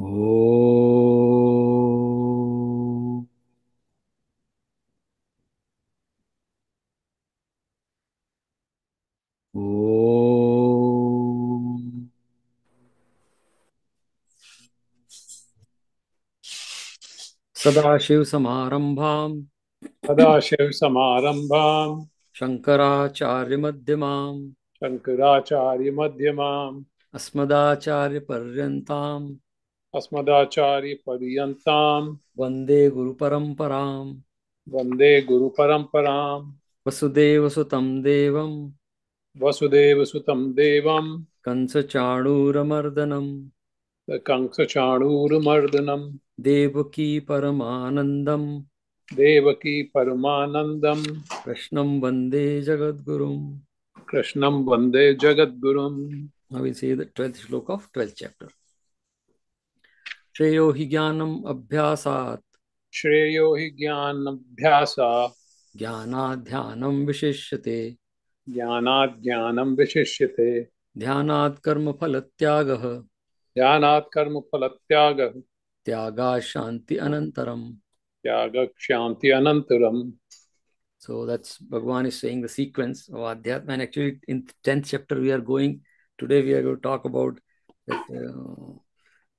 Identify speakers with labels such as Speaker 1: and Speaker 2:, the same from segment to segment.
Speaker 1: ओ ओ सदाशिवसमारम्भाम्
Speaker 2: सदाशिवसमारम्भाम्
Speaker 1: शङ्कराचार्यमध्यमाम्
Speaker 2: शङ्कराचार्यमध्यमाम्
Speaker 1: अस्मदाचार्यपर्यन्ताम्
Speaker 2: अस्मदाचार्यपर्यन्ताम्
Speaker 1: वन्दे गुरुपरम्पराम्।
Speaker 2: वन्दे गुरुपरम्पराम्।
Speaker 1: वसुदेवसुतं देवम्
Speaker 2: वसुदेवसुतं देवम्
Speaker 1: कंसचाणूरमर्दनम्
Speaker 2: कंसचाणूरमर्दनम्
Speaker 1: देवकी परमानन्दम्
Speaker 2: देवकी परमानन्दम्
Speaker 1: कृष्णं वन्दे जगद्गुरुम्।
Speaker 2: कृष्णं वन्दे जगद्गुरुम्।
Speaker 1: Now we see the 12th shloka of 12th chapter. श्रेयो हि ज्ञानम् अभ्यासात्
Speaker 2: श्रेयो हि ज्ञानाभ्यासा
Speaker 1: ज्ञानात् ध्यानं विशिष्यते।
Speaker 2: ज्ञानात् ज्ञानं विशिष्यते।
Speaker 1: ध्यानात् कर्मफलत्यागः
Speaker 2: ध्यानात् कर्मफलत्यागः
Speaker 1: त्यागात् शान्ति अनन्तरम्।
Speaker 2: त्यागः शान्ति अनन्तरम्।
Speaker 1: So that's Bhagavan is saying the sequence of Adhyatma. And actually, in 10th chapter, we are going today. We are going to talk about that.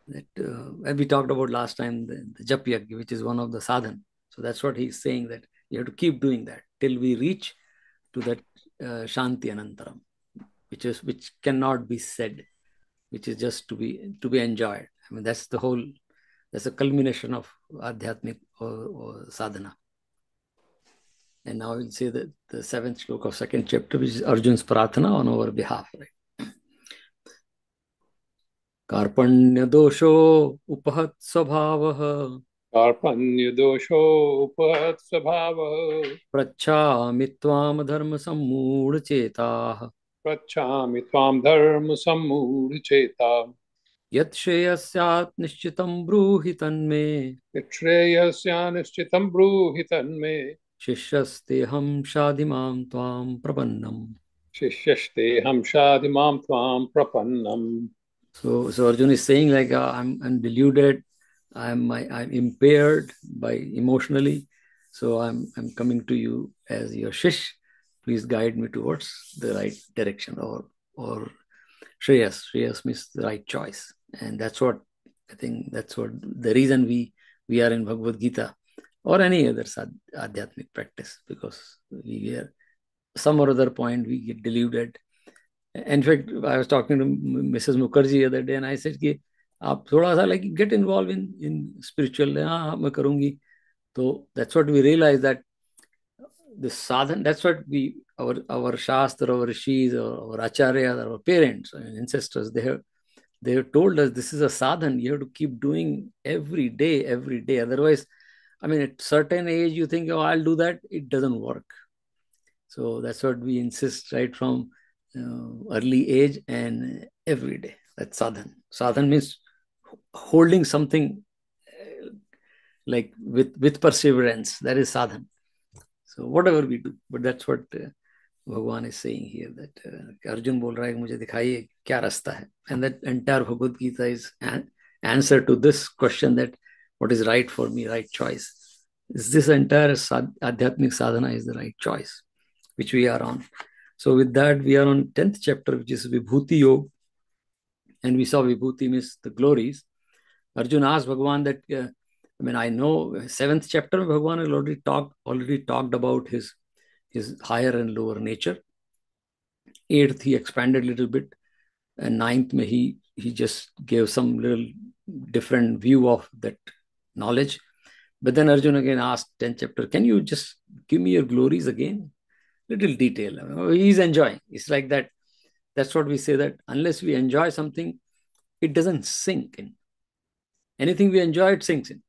Speaker 1: And we talked about last time the Jap Yagya, which is one of the sadhan. So that's what he's saying, that you have to keep doing that till we reach to that Shanti Anantaram, which cannot be said, which is just to be enjoyed. I mean, that's a culmination of Adhyatmic or sadhana. And now we'll say that the seventh sloka of second chapter, which is Arjun's Pratana on our behalf. Right? कार्पण्य दोषो उपहत स्वभावः
Speaker 2: कार्पण्यदोषोपहत्स्वभावः
Speaker 1: पृच्छामि त्वाम धर्म सम्मूढ़ चेताः
Speaker 2: पृच्छामि त्वां धर्मसम्मूढचेता।
Speaker 1: यत् श्रेयस्यात् निश्चितं ब्रूहि तन्मे।
Speaker 2: यच्छ्रेयस्यानिश्चितं ब्रूहि तन्मे।
Speaker 1: शिष्यस्तेऽहं शाधि मां त्वां प्रपन्नम्।
Speaker 2: शिष्यस्तेऽहं शाधि मां त्वां प्रपन्नम्।
Speaker 1: So Arjun is saying like I'm deluded, I'm impaired by emotionally, so I'm coming to you as your shish. Please guide me towards the right direction, or Shreyas. Shreyas means the right choice, and that's what I think. That's what the reason we are in Bhagavad Gita or any other adhyatmic practice, because we are some or other point we get deluded. In fact, I was talking to Mrs. Mukherjee the other day, and I said कि आप थोड़ा सा like get involved in spiritual. हाँ मैं करूँगी. So that's what we realize, that the sadhan. That's what our shastra, our rishis, our acharyas, our parents and ancestors, they have told us this is a sadhan. You have to keep doing every day, every day. Otherwise, I mean, at certain age you think, oh, I'll do that. It doesn't work. So that's what we insist right from early age and every day. That's sadhan. Sadhan means holding something like with perseverance. That is sadhan. So whatever we do, but that's what Bhagwan is saying here. That Arjun बोल रहा है कि मुझे दिखाइए क्या रास्ता है. And that entire Bhagavad Gita is an answer to this question, that what is right for me, right choice. Is this entire adhyatmic sadhana is the right choice, which we are on. So with that, we are on 10th chapter, which is Vibhuti Yoga. And we saw Vibhuti means the glories. Arjun asked Bhagwan that, I mean, I know 7th chapter, Bhagwan has already talked about his higher and lower nature. 8th, he expanded a little bit. And 9th, he just gave some little different view of that knowledge. But then Arjun again asked 10th chapter, can you just give me your glories again? Little detail. I mean, he's enjoying. It's like that. That's what we say, that unless we enjoy something, it doesn't sink in. Anything we enjoy, it sinks in.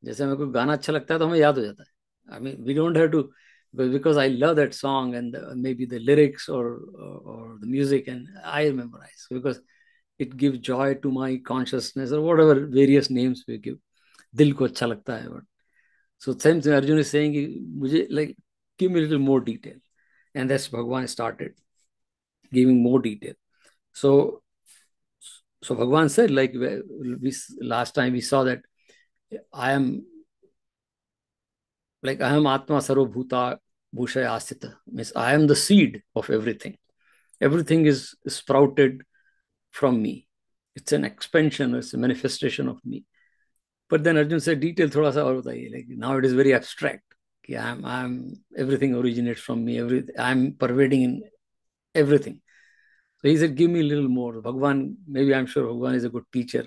Speaker 1: जैसे मेरे को गाना अच्छा लगता है तो हमें याद हो जाता है. I mean, we don't have to, but because I love that song and maybe the lyrics or the music, and I memorize because it gives joy to my consciousness, or whatever various names we give. दिल को अच्छा लगता है. But so same thing Arjun is saying कि मुझे like give me a little more detail, and that's Bhagwan started giving more detail. So So Bhagavan said, like we last time we saw that I am Atma Sarvabhuta Bhushaya Asthita, means I am the seed of everything. Everything is sprouted from me. It's an expansion, it's a manifestation of me. But then Arjun said, detail thoda sa aur bataiye. Like now it is very abstract. I'm everything originates from me. I'm pervading in everything. So he said, give me a little more. Bhagwan, maybe I'm sure Bhagwan is a good teacher.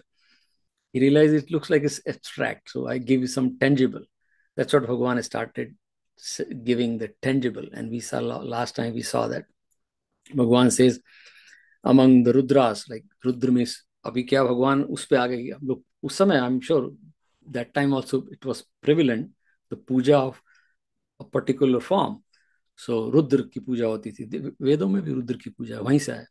Speaker 1: He realized it looks like it's abstract. So I give you some tangible. That's what Bhagwan started giving the tangible. And we saw last time we saw that. Bhagwan says, among the Rudras, like Rudra means, अभी क्या भगवान उस पे आ गए हम लोग उस समय I am sure that time also it was prevalent the puja of a particular form so Rudra की पूजा होती थी वेदों में भी रुद्र की पूजा वहीं से आया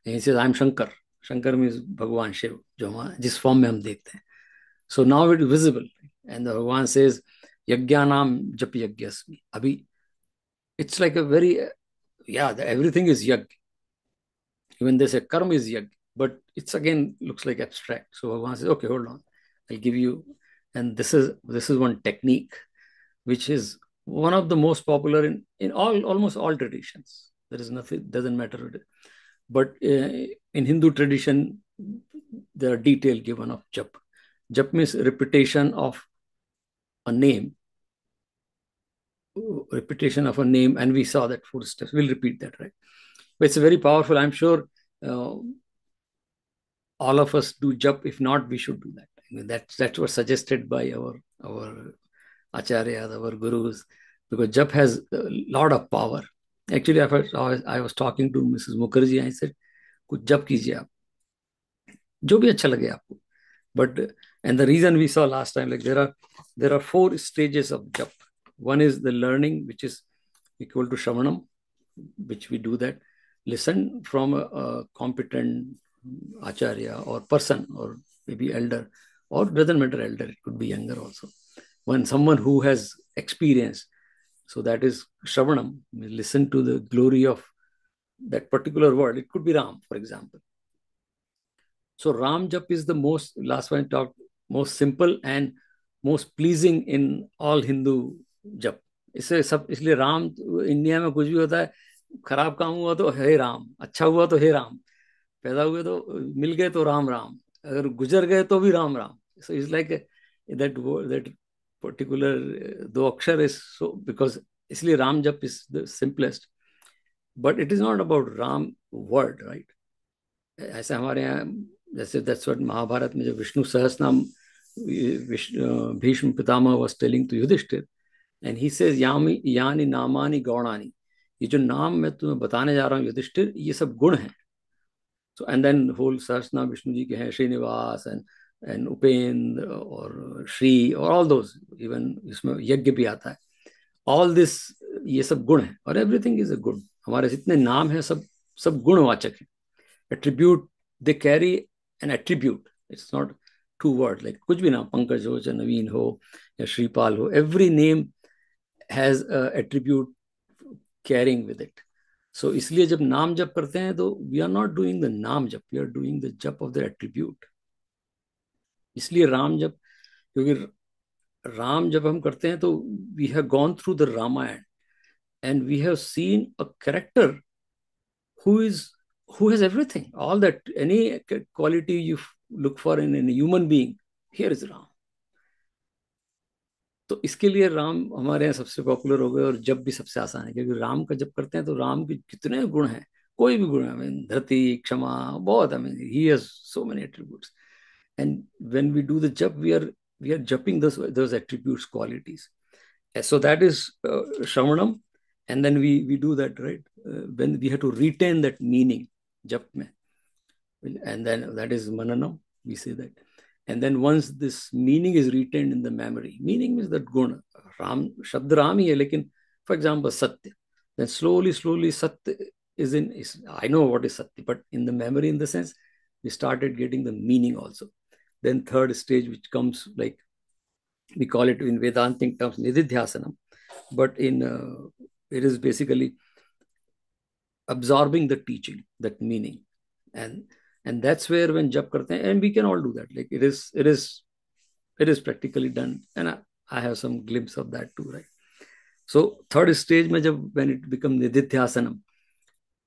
Speaker 1: यहीं से I am Shankar Shankar means भगवान शिव जो हम जिस फॉर्म में हम देखते हैं so now it visible and भगवान सेज यज्ञानाम जप यज्ञस्मि अभी it's like a very everything is यज्ञ even they say karma is yajna, but it's again looks like abstract. So Bhagavan says, okay, hold on, I'll give you, and this is one technique which is one of the most popular in almost all traditions. There is nothing, doesn't matter, but in Hindu tradition there are detail given of jap. Jap means repetition of a name, and we saw that 4 steps. We'll repeat that, right? But it's very powerful. I'm sure all of us do jap. If not, we should do that. I mean, that's what suggested by our acharyas, our gurus, because jap has a lot of power. Actually, I was talking to Mrs. Mukherjee. I said, कुछ जप कीजिए आप, जो भी अच्छा लगे आपको. But and the reason we saw last time, like there are 4 stages of jap. One is the learning, which is equal to shravanam, which we do that. Listen from a competent acharya or person or maybe elder, or doesn't matter elder, it could be younger also, when someone who has experience. So that is shravanam. Listen to the glory of that particular word. It could be Ram, for example. So Ram jap is the last one talked, most simple and most pleasing in all Hindu jap. इसलिए Ram India में कुछ भी होता है, खराब काम हुआ तो हे राम, अच्छा हुआ तो हे राम, पैदा हुए तो मिल गए तो राम राम, अगर गुजर गए तो भी Ram Ram. So it's like that particular दो अक्षर is so, because इसलिए राम जप is the simplest, but it is not about Ram word, right? ऐसे हमारे यहाँ जैसे that's what महाभारत में जब विष्णु सहस्रनाम Bhishma Pitamah was telling to Yudhishthir, and he says यानी नामानि गौणानि, ये जो नाम मैं तुम्हें बताने जा रहा हूँ युधिष्ठिर, ये सब गुण हैं. So and then whole सहस्रनाम विष्णु जी के हैं, श्रीनिवास and उपेंद्र और श्री और all those, even इसमें यज्ञ भी आता है. All this, ये सब गुण है, और everything is a गुण. हमारे जितने नाम हैं सब गुणवाचक हैं. Attribute, they carry an attribute. It's not 2 words, like कुछ भी नाम, पंकज हो चाहे नवीन हो या श्रीपाल हो, every name has a attribute carrying with it. So इसलिए जब नाम जप करते हैं तो we are not doing the नाम जप, we are doing the जप of the attribute. इसलिए राम जप, क्योंकि राम जब हम करते हैं तो we have gone through the Ramayana and we have seen a character who has everything, all that, any quality you look for in a human being, here is Ram. तो इसके लिए राम हमारे यहाँ सबसे पॉपुलर हो गए, और जब भी सबसे आसान है, क्योंकि राम का जब करते हैं तो राम के कितने गुण हैं, कोई भी गुण, हमें धरती क्षमा बहुत, हमें he has so many attributes, and when we do the jap we are जपिंग those attributes, qualities. So that is shravanam, and then we do that, right? When we have to retain that meaning jap mein, and then that is mananam, we say that. And then once this meaning is retained in the memory, meaning means that guna, ram shabd ram hi hai, lekin for example satya, then slowly satya is I know what is satya, but in the memory, in the sense we started getting the meaning also. Then third stage, which comes, like we call it in Vedantic terms nididhyasanam, but in it is basically absorbing the teaching, that meaning. And And that's where when jap karte hain, and we can all do that. Like it is practically done, and I have some glimpse of that too, right? So third stage mein jab when it becomes nididhyasanam,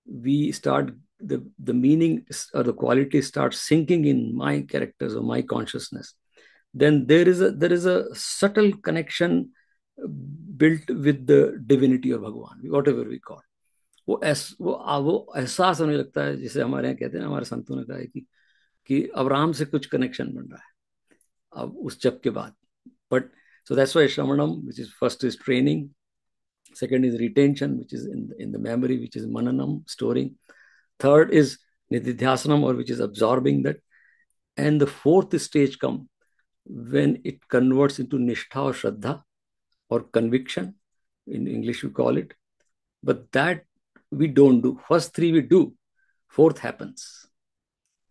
Speaker 1: we start the meaning or the quality starts sinking in my characters or my consciousness. Then there is a subtle connection built with the divinity or Bhagwan, whatever we call. वो एहसास होने लगता है, जैसे हमारे यहाँ कहते हैं, हमारे संतों ने कहा है कि अब राम से कुछ कनेक्शन बन रहा है अब उस जप के बाद. But so that's why Shravanam, which is first is training, second is retention, which is in the memory, which is Mananam, storing, third is Nididhyasanam, or which is absorbing that, and the fourth stage come when it converts into Nishtha or Shraddha or conviction, in English we call it. But that we don't do. First three we do, fourth happens.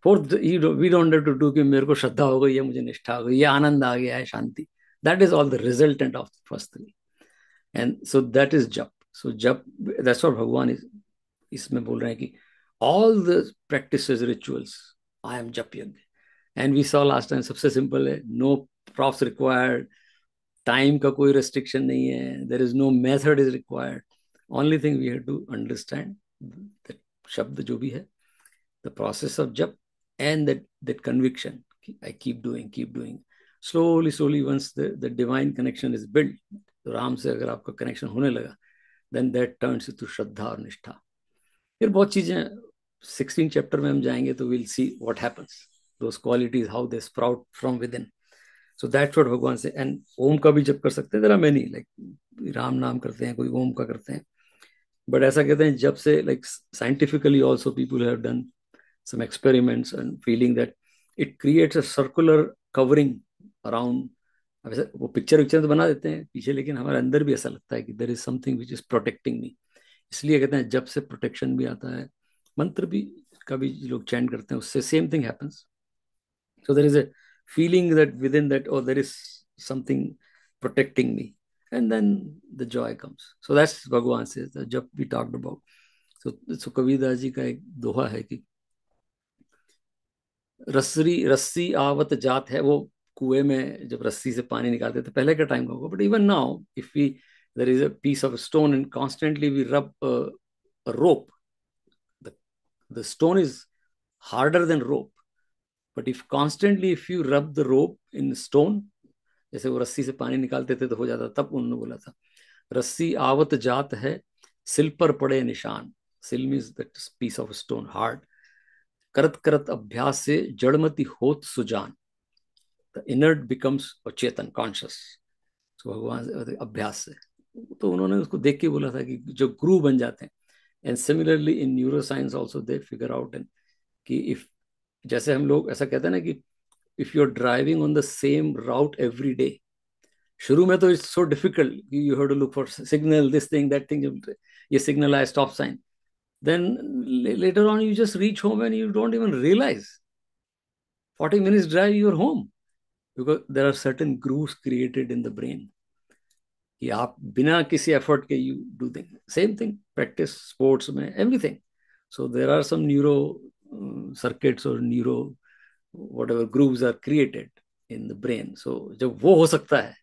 Speaker 1: Fourth, we don't have to do कि मेरे को श्रद्धा हो गई है, मुझे निष्ठा हो गई, ये आनंद आ गया है, शांति. That is all the resultant of the first three. And so that is jap. So jap, that's what Bhagwan is इसमें बोल रहे हैं कि all the practices, rituals, I am jap yajna. And we saw last time, सबसे simple है, no props required, time का कोई restriction नहीं है, there is no method is required. Only thing we have to understand that शब्द जो भी है, the process of jap, and that conviction. I keep doing. Slowly, once the divine connection is built, तो राम से अगर आपका कनेक्शन होने लगा, then that turns into श्रद्धा और निष्ठा. फिर बहुत चीजें 16 चैप्टर में हम जाएंगे तो we'll see what happens. Those qualities, how they sprout from within. So that's what भगवान से. And ओम का भी जप कर सकते हैं. There are many, like Ram नाम करते हैं, कोई ओम का करते हैं. But ऐसा कहते हैं जब से, like scientifically also people have done some experiments and feeling that it creates a circular covering around. अब ऐसा वो पिक्चर तो बना देते हैं पीछे, लेकिन हमारे अंदर भी ऐसा लगता है कि there is something which is protecting me. इसलिए कहते हैं जब से प्रोटेक्शन भी आता है, मंत्र भी का भी लोग चैंट करते हैं, उससे same thing happens. So there is a feeling that within that, oh, there is something protecting me, and then the joy comes. So that's Bhagwan says, the jap we talked about. So Kabirdas ji का एक दोहा है कि रस्सी आवत जात है. वो कुएं में जब रस्सी से पानी निकालते थे, पहले का टाइम का होगा, but even now if we there is a piece of stone and constantly we rub a rope, the stone is harder than rope, but if constantly if you rub the rope in stone, जैसे वो रस्सी से पानी निकालते थे तो हो जाता. तब उन्होंने बोला था रस्सी आवत जात है, सिल पर पड़े निशान. Sil means that piece of stone, hard. करत करत अभ्यास से जड़मती होत सुजान. The inert becomes chetan, conscious. तो भगवान अभ्यास से, तो उन्होंने उसको देख के बोला था कि जो ग्रू बन जाते हैं. And similarly in neuro science also they figure out and कि इफ, जैसे हम लोग ऐसा कहते हैं ना कि if you are driving on the same route every day, शुरू में तो it's so difficult, you have to look for signal, this thing that thing, ये सिग्नल है, stop sign. Then later on you just reach home and you don't even realize 40 minutes drive you're home, because there are certain grooves created in the brain कि आप बिना किसी effort के you do things. Same thing, practice, sports में, everything. So there are some neuro circuits or neuro whatever grooves are created in the brain. So जब वो हो सकता है,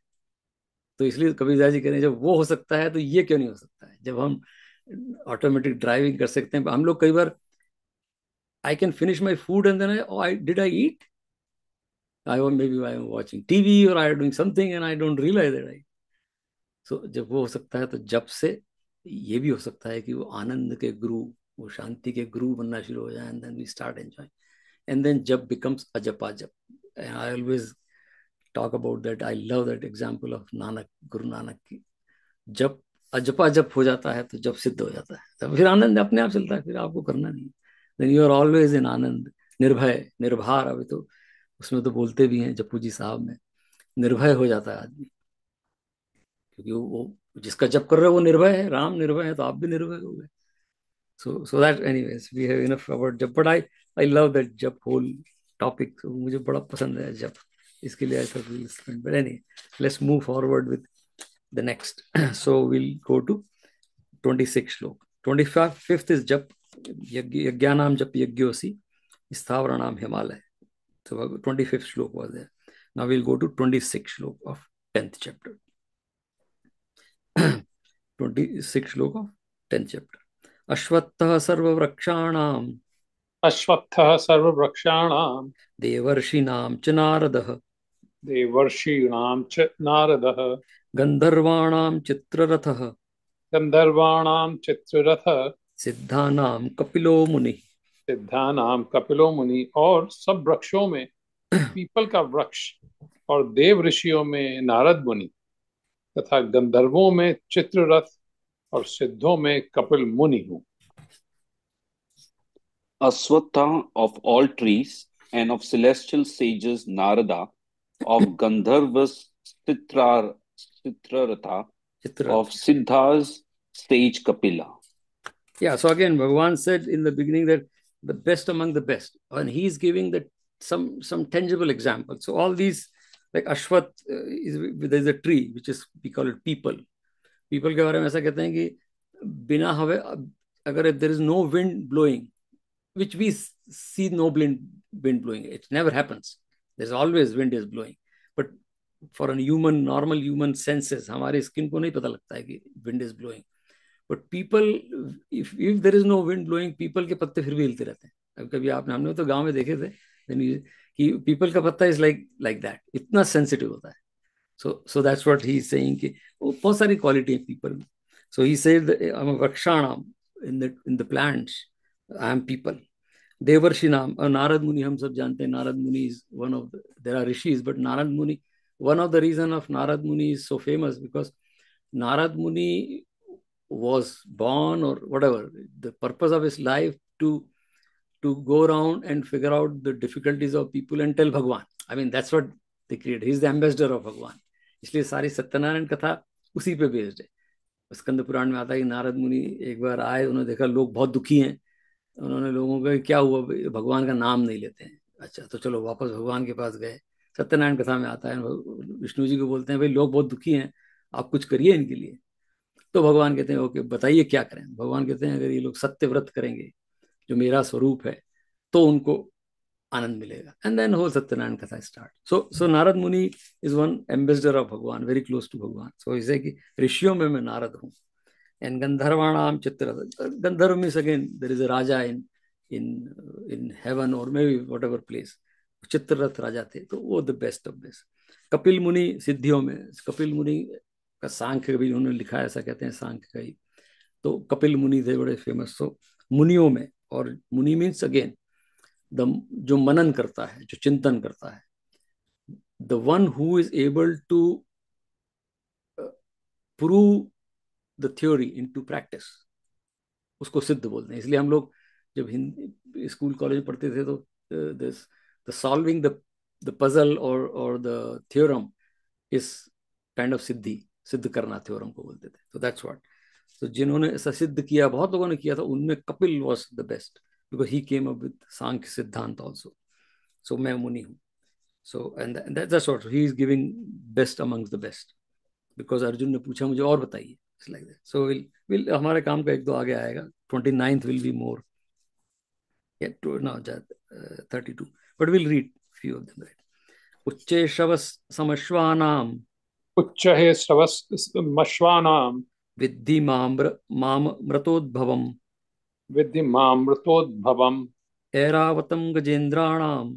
Speaker 1: तो इसलिए कबीरदास जी कह रहे हैं जब वो हो सकता है तो ये क्यों नहीं हो सकता है. जब हम ऑटोमेटिक ड्राइविंग कर सकते हैं, हम लोग कई बार I can finish my food and then did I eat? Maybe I'm watching TV or I'm doing something and I don't realize that. So जब वो हो सकता है तो जब से ये भी हो सकता है कि वो आनंद के गुरु, वो शांति के गुरु बनना शुरू हो जाए, and then we start enjoying. And then jap becomes ajapa jap. And I always talk about that. I love that example of Nanak, Guru Nanak की. जब अजपा जप हो जाता है तो जब सिद्ध हो जाता है, तब फिर आनंद अपने आप चलता है, फिर आपको करना नहीं. Then you are always in anand, nirbhay, nirbhar. अभी तो उसमें तो बोलते भी हैं जप्पू जी साहब में, निर्भय हो जाता है आदमी, क्योंकि वो जिसका जप कर रहे हो वो निर्भय है, राम निर्भय है, तो आप भी निर्भय हो गए. So that anyways we have enough about jap, but I love that jap whole topic. So मुझे बड़ा पसंद है जप, इसके लिए I thought we'll spend. But anyway, let's move forward with the next. So we'll go to 26 श्लोक. 25th is jap, यज्ञानाम जप यज्ञोसी. Sthavaranaam Himalaya. So 25th shloka was there. Now we'll go to 26th shloka of 10th chapter. 26th shloka of 10th chapter. Ashvattah sarva vrakshanam
Speaker 2: अश्वत्थः सर्ववृक्षाणां
Speaker 1: devarshinam च नारदः
Speaker 2: देवर्षीणां च नारदः
Speaker 1: गंधर्वाणाम चित्ररथः
Speaker 2: गंधर्वाणां चित्ररथः
Speaker 1: सिद्धानाम कपिलो मुनि.
Speaker 2: सिद्धानां कपिलो मुनि। और सब वृक्षों में पीपल का वृक्ष और देव ऋषियों में नारद मुनि तथा गंधर्वों में चित्ररथ और सिद्धों में कपिल मुनि हूँ।
Speaker 3: Aswatha of all trees, and of celestial sages Narada, of Gandharvas Citraratha, of Siddhas sage Kapila.
Speaker 1: Yeah, so again, Bhagavan said in the beginning that the best among the best, and he's giving that some tangible examples. So all these, like Ashwat, there's a tree which is, we call it people. People के बारे में ऐसा कहते हैं कि बिना हवा, अगर if there is no wind blowing, which we see no wind blowing, it never happens. There's always wind is blowing, but for a human, normal human senses, हमारे स्किन को नहीं पता लगता है कि wind is blowing. But people, if there is no wind blowing, people के पत्ते फिर भी हिलते रहते हैं. अब कभी आपने, हमने तो गांव में देखे थे कि people का पत्ता is like that, इतना sensitive होता है. So that's what he is saying कि वो बहुत सारी quality है people में. So he said that I'm a vakshanam in the plants, I am people. Devarshinam, Narad Muni, हम सब जानते हैं. Narad Muni is one of the, there are rishis, but Narad Muni, one of the reason of Narad Muni is so famous because Narad Muni was born, or whatever, the purpose of his life to go around and figure out the difficulties of people and tell Bhagwan. I mean, that's what they created. He's the ambassador of Bhagwan. इसलिए सारी सत्यनारायण कथा उसी पे based है. स्कंद पुराण में आता है कि नारद मुनि एक बार आए, उन्होंने देखा लोग बहुत दुखी हैं. उन्होंने लोगों को क्या हुआ, भगवान का नाम नहीं लेते हैं. अच्छा, तो चलो वापस भगवान के पास गए. सत्यनारायण कथा में आता है, विष्णु जी को बोलते हैं भाई लोग बहुत दुखी हैं, आप कुछ करिए इनके लिए. तो भगवान कहते हैं ओके बताइए क्या करें. भगवान कहते हैं अगर ये लोग सत्य व्रत करेंगे, जो मेरा स्वरूप है, तो उनको आनंद मिलेगा. एंड देन होल सत्यनारायण कथा स्टार्ट. सो नारद मुनि इज वन एम्बेसडर ऑफ भगवान, वेरी क्लोज टू भगवान. सो इसे कि ऋषियों में मैं नारद हूँ. एंड गंधर्वाणाम Chitraratha, gandharva means again there is a raja in heaven और may be whatever place. Chitraratha राजा थे, तो वो the best of best. Kapil Muni सिद्धियों में, कपिल मुनि का सांख्य भी उन्होंने लिखा है, ऐसा कहते हैं सांख्य का ही. तो कपिल मुनि थे बड़े फेमस. तो मुनियों में, और मुनि मीन्स अगेन जो मनन करता है, जो चिंतन करता है, the one who is able to prove the theory into practice, उसको सिद्ध बोलते हैं. इसलिए हम लोग जब हिंदी स्कूल कॉलेज में पढ़ते थे, तो द सॉल्विंग द पजल और the theorem is kind of सिद्ध करना, थ्योरम को बोलते थे. तो दैट्स व्हाट. तो जिन्होंने ऐसा सिद्ध किया, बहुत लोगों ने किया था, उनमें Kapil was the best because he came up with सांख्य सिद्धांत also. So मैं मुनि हूँ. So and that's what he is giving best amongst the best, because Arjun ने पूछा मुझे और बताइए. It's like that. So we'll हमारे काम का एक दो आगे आएगा. 29th will be more. Yeah, no, 32. But we'll read few of them. Right. उच्चे शवस समश्वानाम
Speaker 2: उच्चहे श्रवस्मश्वानां
Speaker 1: विद्धि माम मृतोद्भवम
Speaker 2: विद्धि मामृतोद्भवम्
Speaker 1: ऐरावतम गजेन्द्राणाम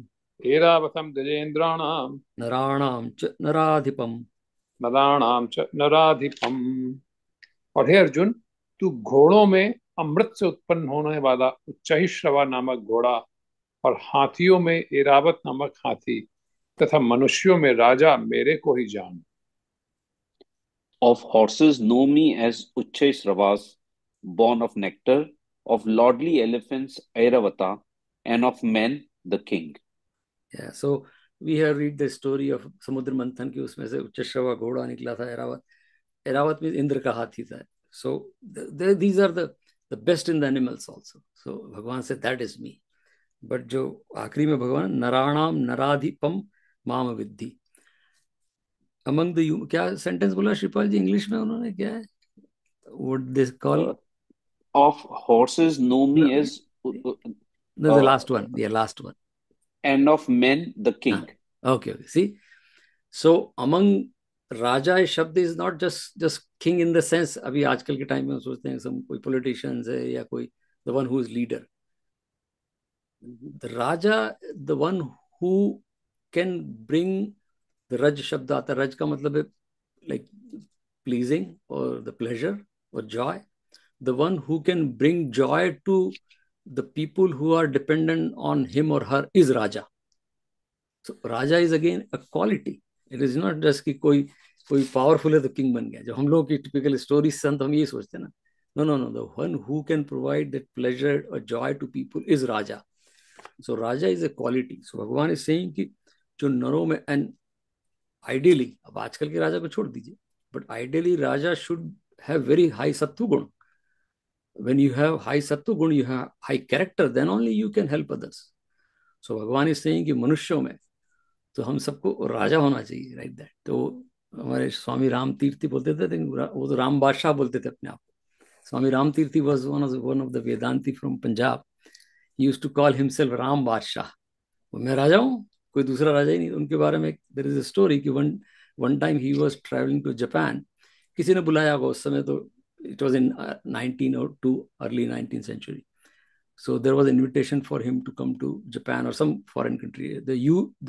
Speaker 2: ऐरावतं गजेन्द्राणां
Speaker 1: नराणाम च नराधिपम.
Speaker 2: नराणां च नराधिपम्. और हे अर्जुन, तू घोड़ों में अमृत से उत्पन्न होने वाला उच्चैःश्रवा नामक घोड़ा, और हाथियों में ऐरावत नामक हाथी, तथा मनुष्यों में राजा मेरे को ही जान.
Speaker 3: Of horses know me as Uchchaisravas, born of nectar, of lordly elephants Airavata, and of men the king.
Speaker 1: Yeah, so we have read the story of समुद्र मंथन की, उसमें से उच्चश्रवा घोड़ा निकला था, ऐरावत. ऐरावत में इंद्र का हाथी था. So these are the best in the animals also. So भगवान से that is me. But जो आखिरी में भगवान नराणाम नराधिपम माम विद्धि, among the क्या सेंटेंस बोला श्रीपाल जी इंग्लिश में, उन्होंने क्या है, what they call
Speaker 3: Of horses know me as
Speaker 1: No, the last one. Yeah, last one.
Speaker 3: And of men the king.
Speaker 1: Okay. See, so among राजा शब्द is not just king in the sense अभी आजकल के time में सोचते हैं सब कोई politicians है या कोई the one who is leader the raja the one who can bring the raj शब्द आता है रज का मतलब है लाइक प्लीजिंग और द प्लेजर और joy the one who can bring joy to the people who are dependent on him और her is raja so raja is again a quality it is not just कि कोई पावरफुल है तो king बन गया जो हम लोग की टिपिकल स्टोरी संत हम ये सोचते हैं ना no no no the one who can provide that pleasure और joy to people is raja so raja is a quality so Bhagwan is saying कि जो नरों में एंड आइडियली अब आजकल के राजा को छोड़ दीजिए but ideally Raja should have very high सत्व गुण when you have high sattva gun you have high character then only you can help others so भगवान इज सेइंग कि मनुष्यों में तो हम सबको राजा होना चाहिए राइट दैट तो हमारे स्वामी राम तीर्थी बोलते थे वो तो राम बादशाह बोलते थे अपने आप को Swami Ram Tirtha was one of the Vedanti from Punjab he used to call himself Ram Badshah मैं राजा हूँ कोई दूसरा राजा ही नहीं उनके बारे में देयर इज अ स्टोरी कि one one time he was travelling to Japan किसी ने बुलाया होगा उस समय तो it was in 1902 early 19th century so there was an invitation for him to come to Japan or some foreign country they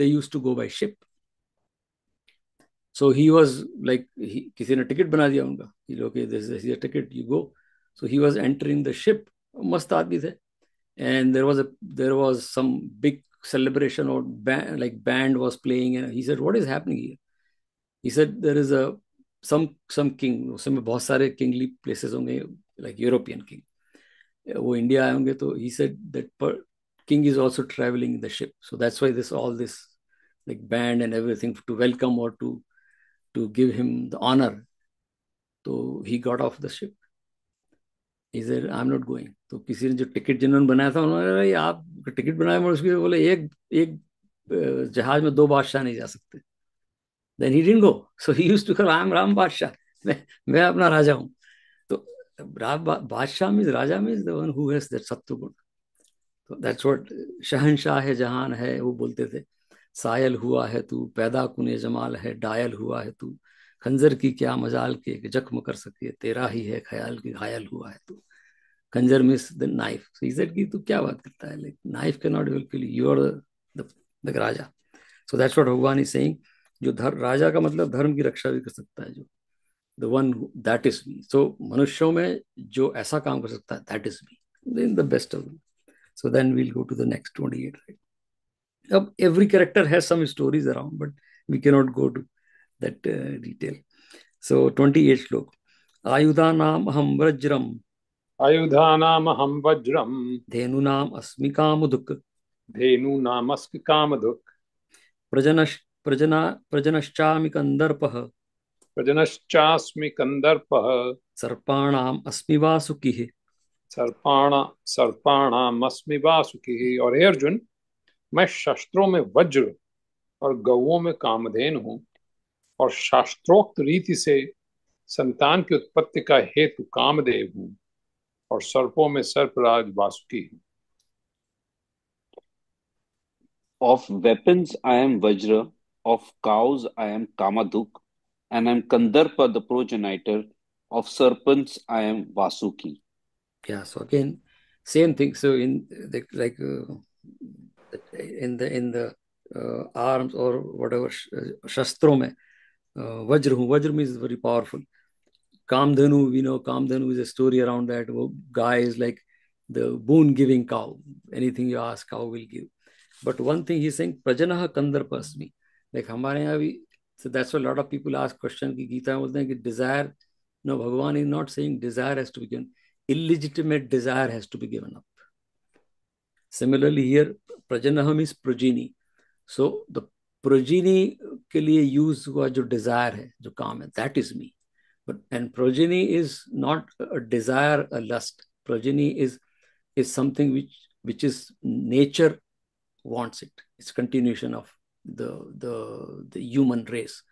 Speaker 1: used to go by ship so he was like किसी ने ticket बना दिया उनका कि okay this is your ticket you go so he was entering the ship मस्त आदमी थे and there was some big celebration or band was playing and he said what is happening here he said there is a some king उसमें बहुत सारे kingly places होंगे like European king वो India आए होंगे तो he said that king is also traveling in the ship so that's why all this like band and everything to welcome or to give him the honor so he got off the ship he said I'm not going तो किसी ने जो ticket जिन्होंने बनाया था उन्होंने आप ticket बनाया मगर उसके बोले एक एक जहाज में दो बादशाह नहीं जा सकते then he didn't go so he used to call I'm Ram Badshah मैं अपना राजा हूँ तो बादशाह means Raja means the one who has that सत्व गुण तो दैट्स व्हाट शहंशाह है जहान है वो बोलते थे सायल हुआ है तू पैदा कुने जमाल है डायल हुआ है तू खंजर की क्या मजाल के जख्म कर सके तेरा ही है ख्याल की घायल हुआ है तू खंजर means the knife so he said कि तू क्या बात करता है like knife can not will kill you are the raja so that's what Bhagwan is saying जो राजा का मतलब धर्म की रक्षा भी कर सकता है जो the one that is me so मनुष्यों में जो ऐसा काम कर सकता है that is me in the best of so then we'll go to the next 28 right अब every character has some stories around but we cannot go to that detail so 28 shloka आयुधानाम अहम वज्रम
Speaker 2: आयुधानाम अहम वज्रम
Speaker 1: धेनूनाम अस्मि कामधुक्
Speaker 2: धेनूनामस्मि कामधुक्
Speaker 1: प्रजनश्चामि कंदर्पः
Speaker 2: प्रजनश्चास्मि कंदर्पः
Speaker 1: सर्पाणाम अस्मि वासुकिः
Speaker 2: सर्पाणामस्मि वासुकिः और हे अर्जुन मैं शस्त्रों में वज्र और गौओं में कामधेनु हूँ और शास्त्रोक्त रीति से संतान की उत्पत्ति का हेतु कामदेव हूँ और सर्पों में सर्पराज वासुकी हूँ
Speaker 3: Of weapons I am Vajra, of cows I am Kamadhuk, and I am Kandarpa, the progenitor. Of serpents I am Vasuki.
Speaker 1: Yeah, so again, same thing. So in the in the arms or whatever shastron mein vajra hu vajra means very powerful. Kamdhanu, we know Kamdhanu is a story around that. Guy is like the boon giving cow. Anything you ask, cow will give. But one thing he's saying, Prajanah Kandarpa asmi. Like हमारे यहाँ भी, so that's why a lot of people ask question कि गीता में बोलते हैं कि desire, no, Bhagavan is not saying desire has to be given. Illegitimate desire has to be given up. Similarly here, Prajanah means progeny. So the progeny के लिए use हुआ जो desire है, जो काम है, that is me. But and progeny is not a desire, a lust. Progeny is something which is nature wants it. It's continuation of the human race.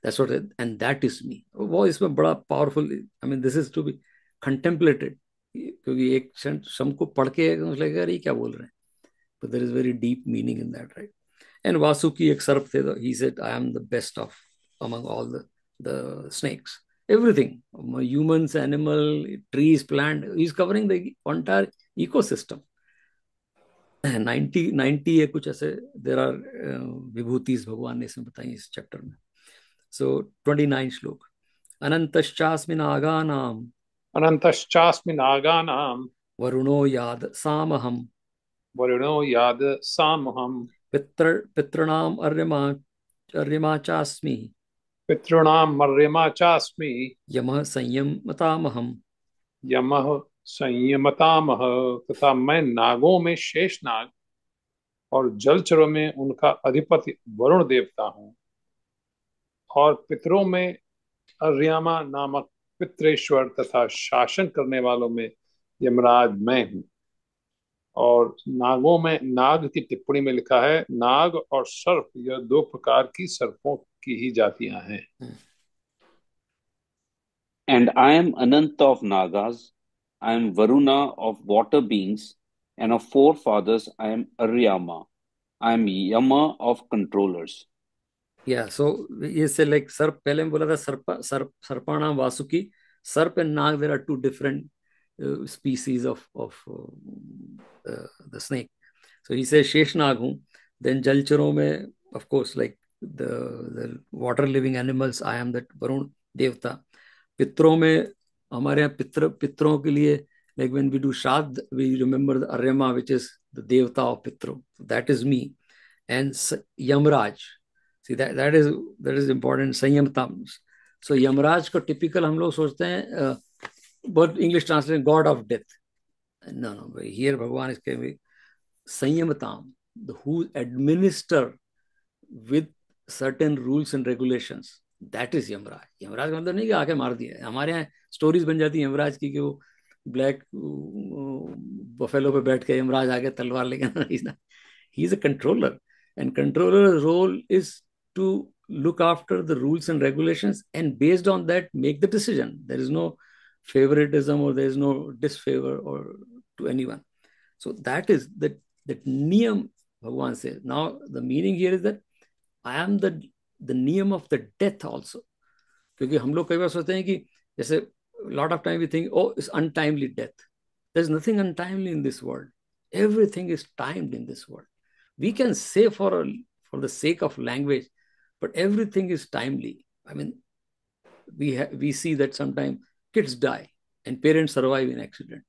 Speaker 1: That's what and that is me. वो इसमें बड़ा powerful. I mean, this is to be contemplated. क्योंकि एक क्षण सबको पढ़ के लगेगा ये क्या बोल रहे हैं So there is very deep meaning in that, right? And Vasuki ek sarp the, he said, I am the best of among all the snakes. Everything, humans, animal, trees, plant, he's covering the entire ecosystem. 90 है कुछ ऐसे, there are विभूतिस भगवान ने इसमें बताई इस chapter में. So 29 श्लोक. अनंतश्चास्मि नागानाम
Speaker 2: अनंतश्चास्मि नागानाम
Speaker 1: वरुणो याद सामहम
Speaker 2: वरुणो याद सामहम
Speaker 1: पितॄणाम अर्यमा चास्मि
Speaker 2: पितॄणाम मर्यमा चास्मि
Speaker 1: यमः संयमतामहम
Speaker 2: यमः संयमतामह. तथा मैं नागों में शेष नाग और जलचरों में उनका अधिपति वरुण देवता हूँ, और पितरों में अर्यमा नामक पितरेश्वर तथा शासन करने वालों में यमराज मैं हूँ. और नागों में नाग की टिप्पणी में लिखा है, नाग और सर्प यह दो प्रकार की सर्पों की ही जातियां हैं.
Speaker 3: And I am Ananta of Nagas, I am Varuna of water beings, and of forefathers I am Aryama. I am Yama of controllers.
Speaker 1: Yeah, so ये से like सर्प, पहले मैं बोला था सर्पाणाम Vasuki. Sarp and Nag, there are two different species of the snake. So he says Shesh Nag हूँ. Then जलचरों में, of course, like the water living animals, I am that Varun Devta. पितरों में हमारे यहाँ पितरों के लिए, like when we do Shraddh, we remember the Aryama, which is the Devta of Pitro. So that is me. And Yamraj. See, that is important. Sanyam. So Yamraj को typical हम लोग सोचते हैं, but English translation God of death. No, here भगवान इसके संयमताम, who administer with certain rules and regulations. That is Yamraj. Yamraj का मतलब नहीं कि आके मार दिया. हमारे यहाँ स्टोरीज बन जाती है यमराज की कि वो ब्लैक बफेलो पे बैठ के यमराज आके तलवार लेके. He is a controller, and controller's role is to look after the rules and regulations, and based on that make the decision. There is no favoritism or there is no disfavor or to anyone. So that is that niyam Bhagwan says. Now the meaning here is that I am the niyam of the death also. क्योंकि हम लोग कई बार सोचते हैं कि जैसे lot of time we think, oh, it's untimely death. There's nothing untimely in this world. Everything is timed in this world. We can say for the sake of language, but everything is timely. I mean, we see that sometimes kids die and parents survive in accident.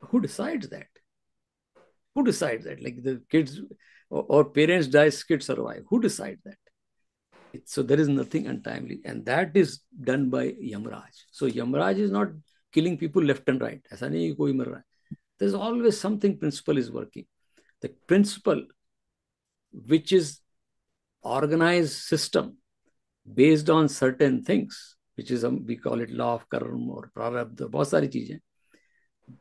Speaker 1: Who decides that? Who decides that? Like the kids or parents die, kids survive. Who decides that? So there is nothing untimely, and that is done by Yamraj. So Yamraj is not killing people left and right. ऐसा नहीं कोई मर रहा है. There's always something principle is working. The principle, which is organized system based on certain things, which is we call it law of karma or prarabdha, बहुत सारी चीजें.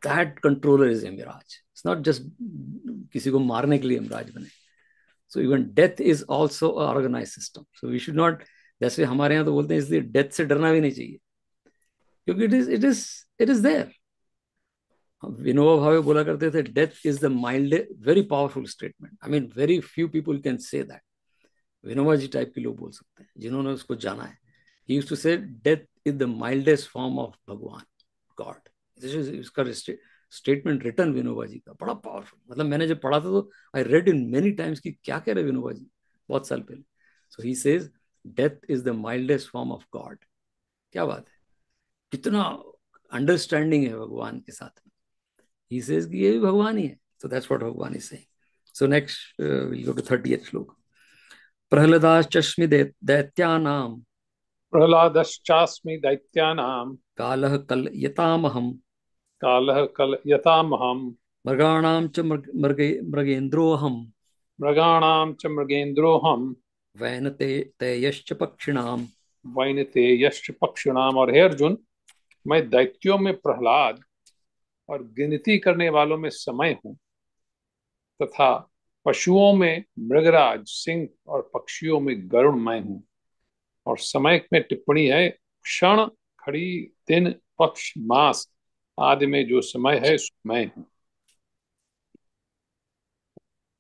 Speaker 1: That controller is Yamraj. It's not just किसी को मारने के लिए यमराज बने. So even death is also an organized system. So we should not, जैसे हमारे यहाँ तो बोलते हैं इसलिए death से डरना भी नहीं चाहिए, क्योंकि it is there. Vinoba Bhave बोला करते थे, death is the mild, very powerful statement. I mean, very few people can say that. Vinoba ji type के लोग बोल सकते हैं जिन्होंने उसको जाना है. He used to say death is the mildest form of भगवान, God. This is इसका स्टेटमेंट रिटर्न विनोबा जी का, बड़ा पावरफुल. मतलब मैंने जब पढ़ा था तो I read in many times कि क्या कह रहे विनोबा जी बहुत साल पहले. So he says death is the mildest form of God. क्या बात है, कितना अंडरस्टैंडिंग है भगवान के साथ में. ही सेज कि ये भी भगवान ही है. So that's what Bhagwan is saying. So next will go to 30th shloka. प्रहलादाश्चस्मि दैत्यानाम
Speaker 2: प्रहलादश्चास्मि दैत्यानाम
Speaker 1: कालः कलयतामहम्
Speaker 2: कालः कलयतामहम्
Speaker 1: मृगाणां च मृगेन्द्रोऽहम्
Speaker 2: मृगाणां च मृगेन्द्रोऽहम्
Speaker 1: वैनतेयश्च पक्षिणां
Speaker 2: वैनतेयश्च पक्षिणाम्. और हे अर्जुन, मैं दैत्यों में प्रहलाद और गिनती करने वालों में समय हूँ, तथा पशुओं में मृगराज सिंह और पक्षियों में गरुड़ मैं हूँ. और समय में टिप्पणी है, क्षण, घड़ी, दिन, पक्ष, मास आदि में जो समय है मैं हूँ.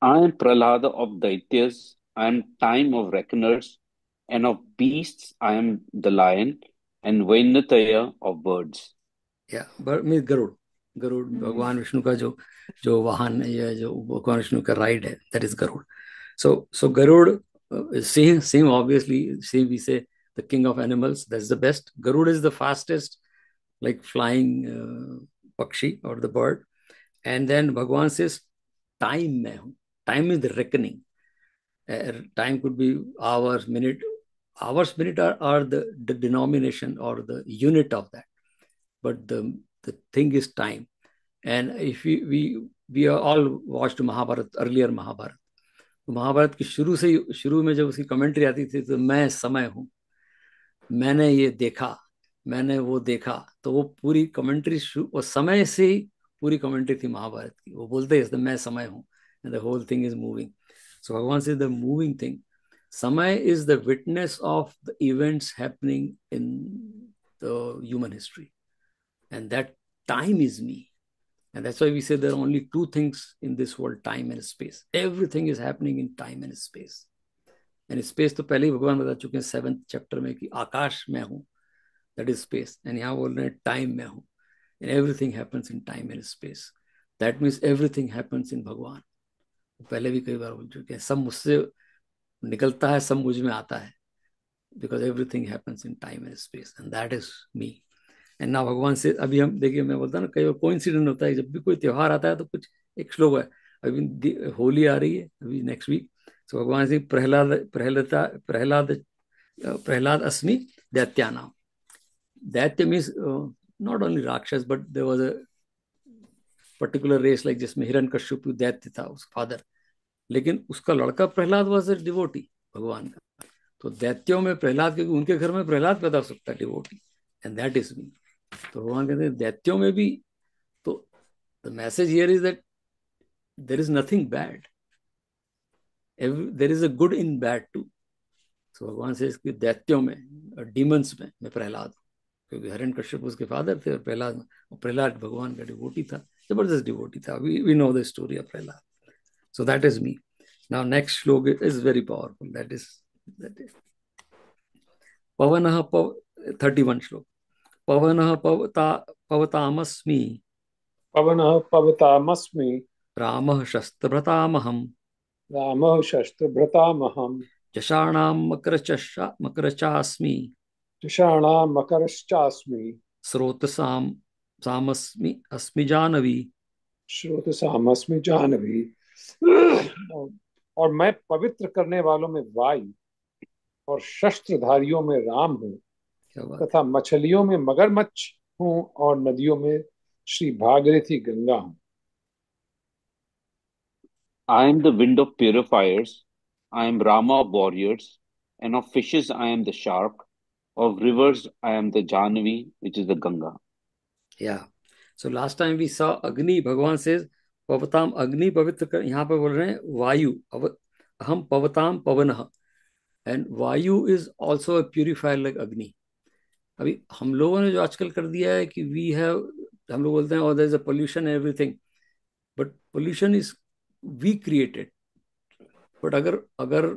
Speaker 3: I am Prahlada of Daityas, I am time of reckoners, and of beasts I am the lion, and Vainataya of birds.
Speaker 1: Mean Garud, Garud भगवान विष्णु का जो जो वाहन है, या जो भगवान विष्णु का राइड है, that is Garud. So Garud, same obviously, same we say the king of animals. That's the best. Garud is the fastest, like flying pakshi or the bird. And then Bhagwan says, time mein hu. Time is the reckoning. Time could be hours, minute. Hours, minute are the denomination or the unit of that. But the thing is time. And if we are all watched Mahabharat, earlier Mahabharat. तो महाभारत की शुरू में जब उसकी commentary आती थी, तो मैं समय हूं, मैंने ये देखा, मैंने वो देखा, तो वो पूरी कमेंट्री वो समय से ही पूरी कमेंट्री थी महाभारत की. वो बोलते हैं मैं समय हूं, and the whole thing is moving. So Bhagwan says the moving thing, samay is the witness of the events happening in the human history, and that time is me. And that's why we say there are only two things in this world, time and space. Everything is happening in time and space. And space तो पहले ही भगवान बता चुके हैं 7th chapter में कि आकाश में हूँ, that is space. And यहाँ बोल रहे हैं time में हूँ. And everything happens in time and space. That means everything happens in भगवान. पहले भी कई बार बोल चुके हैं, सब मुझसे निकलता है, सब मुझ में आता है. Because everything happens in time and space. And that is me. And ना भगवान से अभी हम देखिए, मैं बोलता ना, कई बार कोइंसिडेंट होता है, जब भी कोई त्योहार आता है तो कुछ एक श्लोक है. अभी होली आ रही है अभी नेक्स्ट वीक, तो भगवान से प्रहलाद अस्मि दैत्यानाम. Daitya means not only rakshas, but there was a particular race, like जिसमें हिरण्यकश्यप दैत्य था, उसका फादर, लेकिन उसका लड़का प्रहलाद वाज अ डिवोटी भगवान का. तो दैत्यों में प्रहलाद, क्योंकि उनके घर में प्रहलाद पैदा हो सकता है, devotee, and that is me. तो भगवान कहते हैं दैत्यों में भी. तो the message here is that there is nothing bad, there is a good in bad too. तो भगवान से इसकी दैत्यों में, डीमंस में मैं प्रहलाद हूँ, क्योंकि हिरण्यकश्यप उसके फादर थे, और प्रहलाद भगवान का डिवोटी था, जबरदस्त डिवोटी था. We know the story of Prahlad. So that is me. Now next shloka is very powerful. That is पवनः 31 श्लोक. पवनः पवतामस्मि,
Speaker 2: पवनः पवतामस्मि,
Speaker 1: रामः शस्त्रभृतामहम्,
Speaker 2: रामः शस्त्रभृतामहम्,
Speaker 1: जषाणां मकरचास्मि,
Speaker 2: जुषाणां मकरश्चास्मि,
Speaker 1: स्रोतसां सामस्मि अस्मि जानवी.
Speaker 2: श्रोतसामस्मि जानवी. और मैं पवित्र करने वालों में वायु और शस्त्रधारियों में राम हूँ, तथा मछलियों में मगरमच्छ हूँ, और नदियों में श्री भागीरथी गंगा हूँ.
Speaker 3: I am the wind of purifiers, I am Rama of warriors, and of fishes I am the shark, of rivers I am the Janvi, which is the Ganga.
Speaker 1: Yeah. So last time we saw Agni. भगवान से पवताम, अग्नि पवित्र कर. यहाँ पे बोल रहे हैं वायु, हम पवताम पवनः, एंड वायु is also a purifier like अग्नि. अभी हम लोगों ने जो आजकल कर दिया है कि वी हैव, हम लोग बोलते हैं और there is a pollution everything, but pollution is we created. But अगर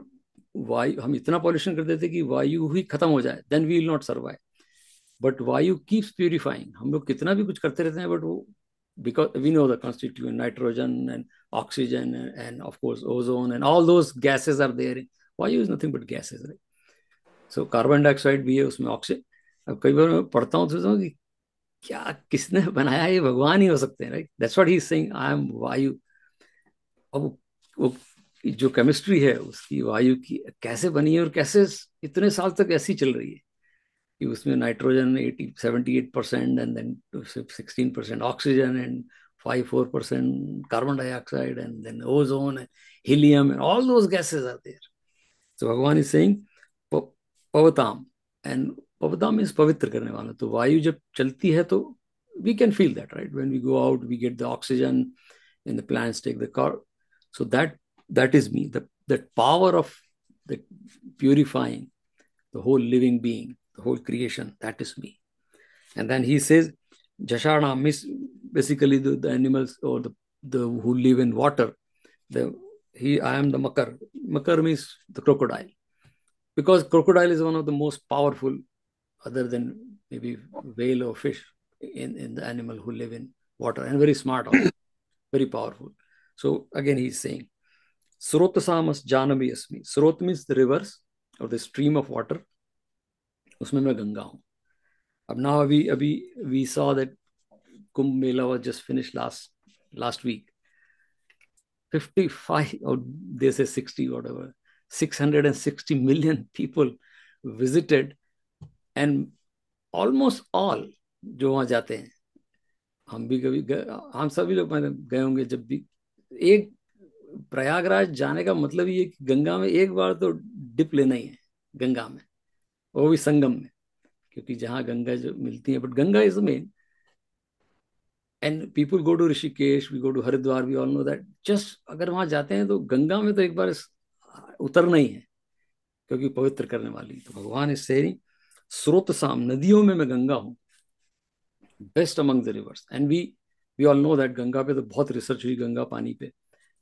Speaker 1: वायु, हम इतना पॉल्यूशन कर देते कि वायु ही खत्म हो जाए, then we will not survive. But vayu keeps purifying. हम लोग कितना भी कुछ करते रहते हैं, बट वो, because we know the constituent nitrogen and oxygen and of course ozone and all those gases are there. Vayu is nothing but gases, right? So carbon dioxide भी है उसमें, ऑक्सीजन. अब कई बार मैं पढ़ता हूँ, सोचता हूँ कि क्या, किसने बनाया, ये भगवान ही हो सकते हैं, right? That's what he is saying, I am वायु. अब वो जो केमिस्ट्री है उसकी, वायु की कैसे बनी है और कैसे इतने साल तक ऐसी चल रही है कि उसमें nitrogen 78% and then 16% oxygen and 4% carbon dioxide and then ozone and helium and all those gases are there. So Bhagwan is saying पवताम, एंड पवताम इज पवित्र करने वाला. तो वायु जब चलती है तो we can feel that, right? When we go out we get the oxygen and the plants take the car. So that is me, that power of the purifying the whole living being, the whole creation, that is me. And then he says Jashana means basically the animals or the who live in water, the I am the Makar. Makar means the crocodile, because crocodile is one of the most powerful, other than maybe whale or fish, in the animal who live in water, and very smart also, very powerful. So again, he's saying, Srotasamas Janami Asmi. Srot means the rivers or the stream of water. उसमें मैं गंगा हूँ. अब now अभी we saw that Kumbh Mela was just finished last week. 55 or they say 60, whatever, 660 million people visited, and almost all जो वहां जाते हैं, हम भी कभी हम सभी लोग मैंने गए होंगे. जब भी एक प्रयागराज जाने का मतलब ये कि गंगा में एक बार तो डिप लेना ही है गंगा में, वो भी संगम में, क्योंकि जहाँ गंगा जो मिलती है, but Ganga is the main. And people go to Rishikesh, we go to Haridwar, we all know that. Just अगर वहां जाते हैं तो गंगा में तो एक बार उतरना ही है, क्योंकि पवित्र करने वाली. तो भगवान इस से स्रोत साम, नदियों में मैं गंगा हूँ, best among the rivers. And we all know that Ganga पे तो बहुत रिसर्च हुई, गंगा पानी पे.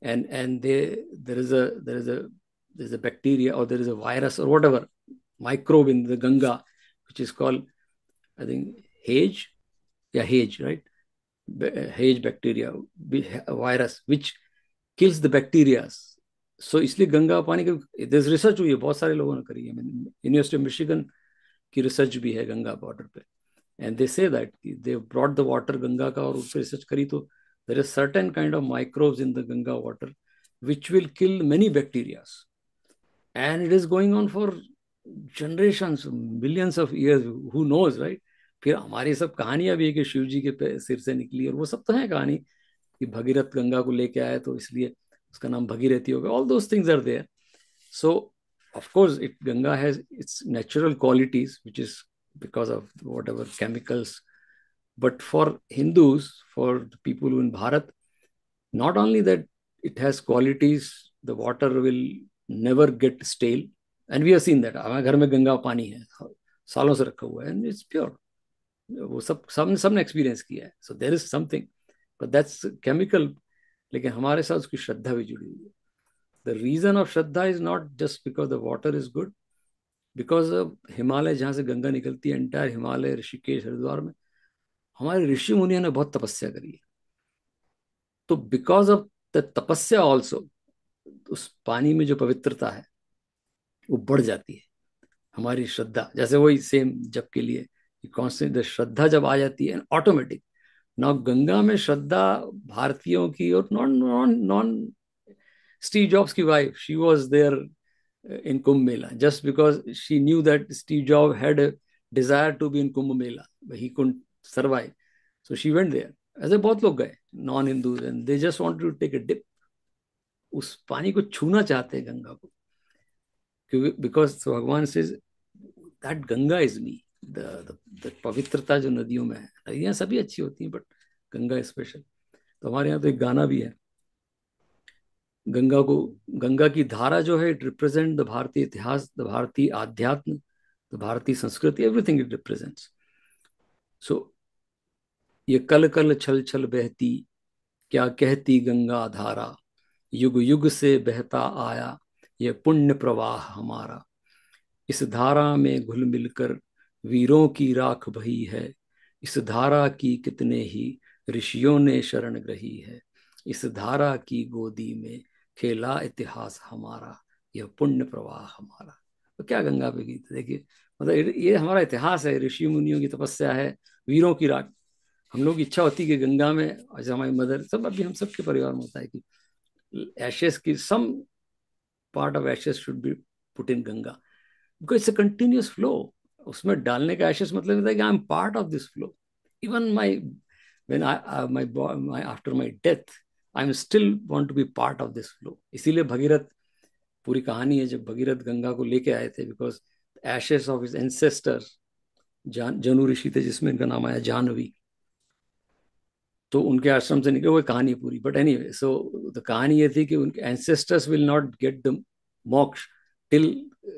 Speaker 1: and there is a bacteria, or there is a virus, or whatever microbe in the Ganga, which is called, I think, Hage, right? Hage bacteria, virus, which kills the bacteria. So इसलिए गंगा पानी के there's research हुई है, बहुत सारे लोगों ने करी है. यूनिवर्सिटी ऑफ मिशिगन की रिसर्च भी है गंगा बॉर्डर पे, and they say that they brought the water Ganga का, और उस पर रिसर्च करी तो there is certain kind of microbes in the Ganga water which will kill many bacteria, and it is going on for generations, millions of years, who knows, right? फिर हमारी सब कहानियां भी है कि शिव जी के सिर से निकली, और वो सब तो है कहानी कि भगीरथ गंगा को लेके आए तो इसलिए उसका नाम भगीरथी हो गया. All those things are there. So of course Ganga has its natural qualities, which is because of whatever chemicals. But for Hindus, for the people in Bharat, not only that it has qualities, the water will never get stale. And we have seen that. हमारे घर में गंगा पानी है, सालों से रखा हुआ है, and it's pure. वो सबने एक्सपीरियंस किया है. So there is something, but that's chemical. लेकिन हमारे साथ उसकी श्रद्धा भी जुड़ी हुई है. The reason of Shraddha is not just because the water is good, because of Himalaya, जहाँ से गंगा निकलती है, entire हिमालय, ऋषिकेश, हरिद्वार में हमारे ऋषि मुनियों ने बहुत तपस्या करी है. तो बिकॉज ऑफ द तपस्या ऑल्सो, उस पानी में जो पवित्रता है वो बढ़ जाती है. हमारी श्रद्धा, जैसे वही सेम जप के लिए कॉन्स्टेंट श्रद्धा जब आ जाती है, ऑटोमेटिक. ना गंगा में श्रद्धा भारतीयों की, और नॉन Steve Jobs की wife, she was there in Kumbh Mela just because she knew that Steve Jobs had a desire to be in Kumbh Mela, but he couldn't survive. So she went there. ऐसे बहुत लोग गए non-Hindus, and they just want to take a dip. उस पानी को छूना चाहते हैं गंगा को, क्योंकि because so भगवान says that Ganga is me. the पवित्रता जो नदियों में है, नदियां सभी अच्छी होती हैं, बट गंगा स्पेशल. तो हमारे यहाँ तो एक गाना भी है, गंगा की धारा जो है, इट रिप्रेजेंट द भारतीय इतिहास, द भारतीय आध्यात्म, द भारतीय संस्कृति, एवरीथिंग इट रिप्रेजेंट्स. सो ये कल कल छल छल बहती, क्या कहती गंगा धारा, युग युग से बहता आया ये पुण्य प्रवाह हमारा. इस धारा में घुल मिलकर वीरों की राख बही है, इस धारा की कितने ही ऋषियों ने शरण ग्रही है. इस धारा की गोदी में खेला इतिहास हमारा, यह पुण्य प्रवाह हमारा. तो क्या गंगा पे गीत देखिए, मतलब ये हमारा इतिहास है, ऋषि मुनियों की तपस्या है, वीरों की राख. हम लोग इच्छा होती कि गंगा में, जैसे हमारी मदर, सब अभी हम सबके परिवार में होता है कि एशेस की some part of ashes should be put in Ganga, because it's a continuous flow. उसमें डालने का एशेस मतलब होता है कि I am part of this flow. Even my when my after my death, I am still want to be part of this flow. इसीलिए भगीरथ, पूरी कहानी है जब भगीरथ गंगा को लेके आए थे, because ashes of his ancestors, जनु ऋषि थे जिसमें इनका नाम आया जानवी, तो उनके आश्रम से निकले, वो कहानी पूरी. बट एनीवे, सो द कहानी ये थी कि उनके ancestors will not get the moksha till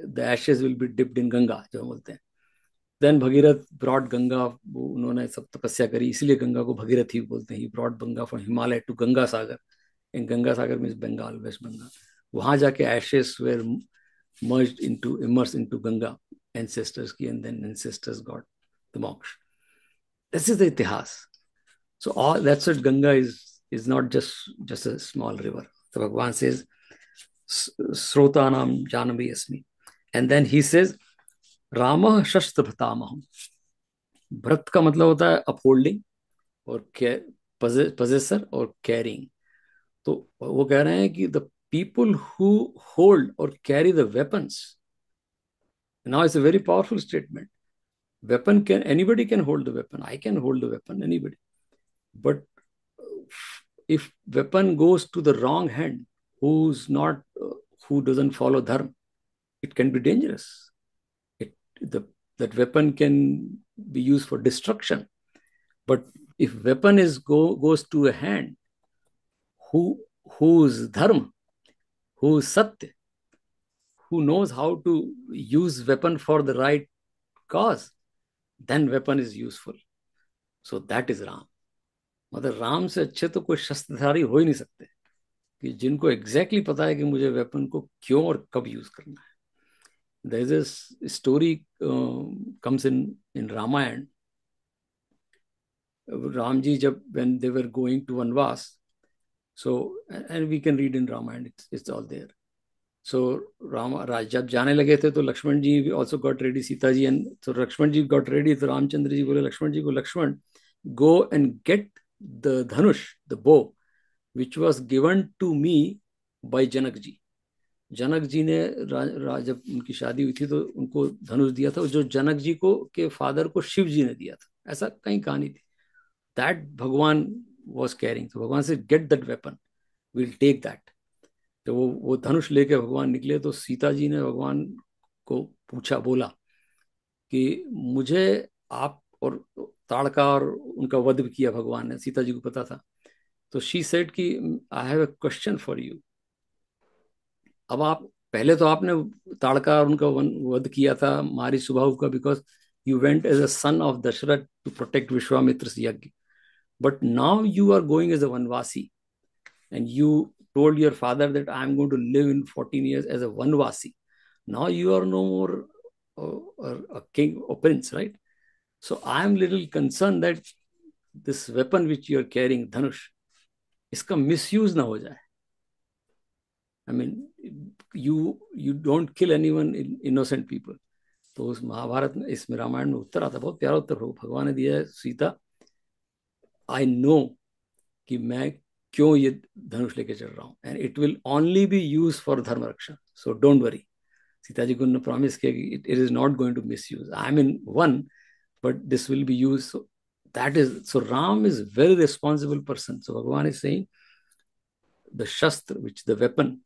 Speaker 1: the ashes will be dipped in Ganga, जो बोलते हैं. देन भगीरथ ब्रॉड गंगा, उन्होंने सब तपस्या करी, इसलिए गंगा को भगीरथ ही बोलते हैं. He brought Ganga from Himalaya to Ganga Sagar, in Ganga Sagar means Bengal, West Bengal. वहां जाके ashes were immersed into Ganga, ancestors ki, and then ancestors got the moksha. This is the itihas. So all that's what Ganga is not just a small river. So Bhagwan says, Srotanam Janami Asmi. And then he says, Rama Shastra Bhatamaham. भ्रत का मतलब होता है upholding और possessor और carrying. तो वो कह रहे हैं कि द पीपल हु होल्ड और carry the weapons. Now it's a very powerful statement. Weapon can anybody can hold the weapon. I can hold the weapon, anybody. But if weapon goes to the wrong hand, who doesn't follow dharma, it can be dangerous. That weapon can be used for destruction. But if weapon goes to a hand who's dharma, who's satya, who knows how to use weapon for the right cause, then weapon is useful. So that is Ram. मतलब राम से अच्छे तो कोई शस्त्रधारी हो ही नहीं सकते कि जिनको एग्जैक्टली पता है कि मुझे वेपन को क्यों और कब यूज करना है. There is a story comes in Ramayana. Ram ji jab when they were going to Vanvas, so and we can read in Ramayana, it's all there. So Rama जब जाने लगे थे तो लक्ष्मण जी also got ready, Sita ji, and so Lakshman ji got ready. तो रामचंद्र जी बोले लक्ष्मण जी को, Lakshman, go and get the dhanush, the bow, which was given to me by Janak ji. Janak ji ने जब उनकी शादी हुई थी तो उनको धनुष दिया था, जो जनक जी को के फादर को शिव जी ने दिया था. ऐसा कहीं कहानी थी. दैट भगवान वॉज कैरिंग. तो भगवान से get that weapon, will take that. तो वो धनुष लेके भगवान निकले. तो सीता जी ने भगवान को पूछा, बोला कि मुझे आप, और ताड़का और उनका वध किया भगवान ने, सीता जी को पता था. तो शी सेड कि I have a question for you. अब आप पहले तो आपने ताड़का और उनका वध किया था मारी सुबाहु का, because you went as a son of Dasharath to protect Vishwamitra yagya. But now you are going as a vanvasi and you told your father that I am going to live in 14 years as a Vanvasi. Now you are no more a king or prince, right? So I am little concerned that this weapon which you are carrying, Dhanush, iska misuse na ho jaye. I mean, you don't kill anyone, innocent people. तो उस महाभारत में, इसमें रामायण में उत्तर आता, बहुत प्यारा उत्तर भगवान ने दिया है. सीता, आई नो कि मैं क्यों ये धनुष लेके चल रहा हूं, and it will only be use for dharma raksha. So don't worry. Sita ji को उन्होंने प्रॉमिस किया कि it is not going to misuse. I mean one, but this will be use. So that is, so Ram is very responsible person. So Bhagwan is saying the shastra, which the weapon,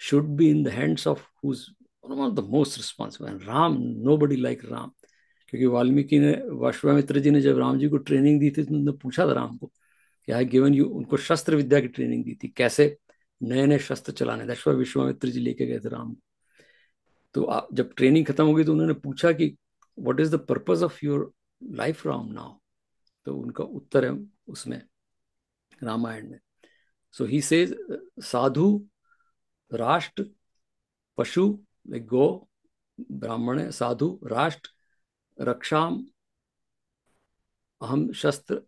Speaker 1: should be in the hands of who's one of the most responsible. And Ram, nobody like Ram. क्योंकि वाल्मीकि ने, विश्वामित्र जी ने जब राम जी को training दी थी तो उन्होंने पूछा था राम को कि आई गिवन यू, उनको शस्त्र विद्या की ट्रेनिंग दी थी, कैसे नए नए शस्त्र चलाने. दैट्स व्हाई विश्वामित्र जी लेके गए थे राम को. तो जब ट्रेनिंग खत्म हो गई तो उन्होंने पूछा कि what is the purpose of your life Ram now. तो उनका उत्तर है उसमें रामायण में. सो ही सेज साधु, राष्ट्र, पशु, गो, ब्राह्मण, साधु, राष्ट्र, रक्षाम, अहम, शस्त्र.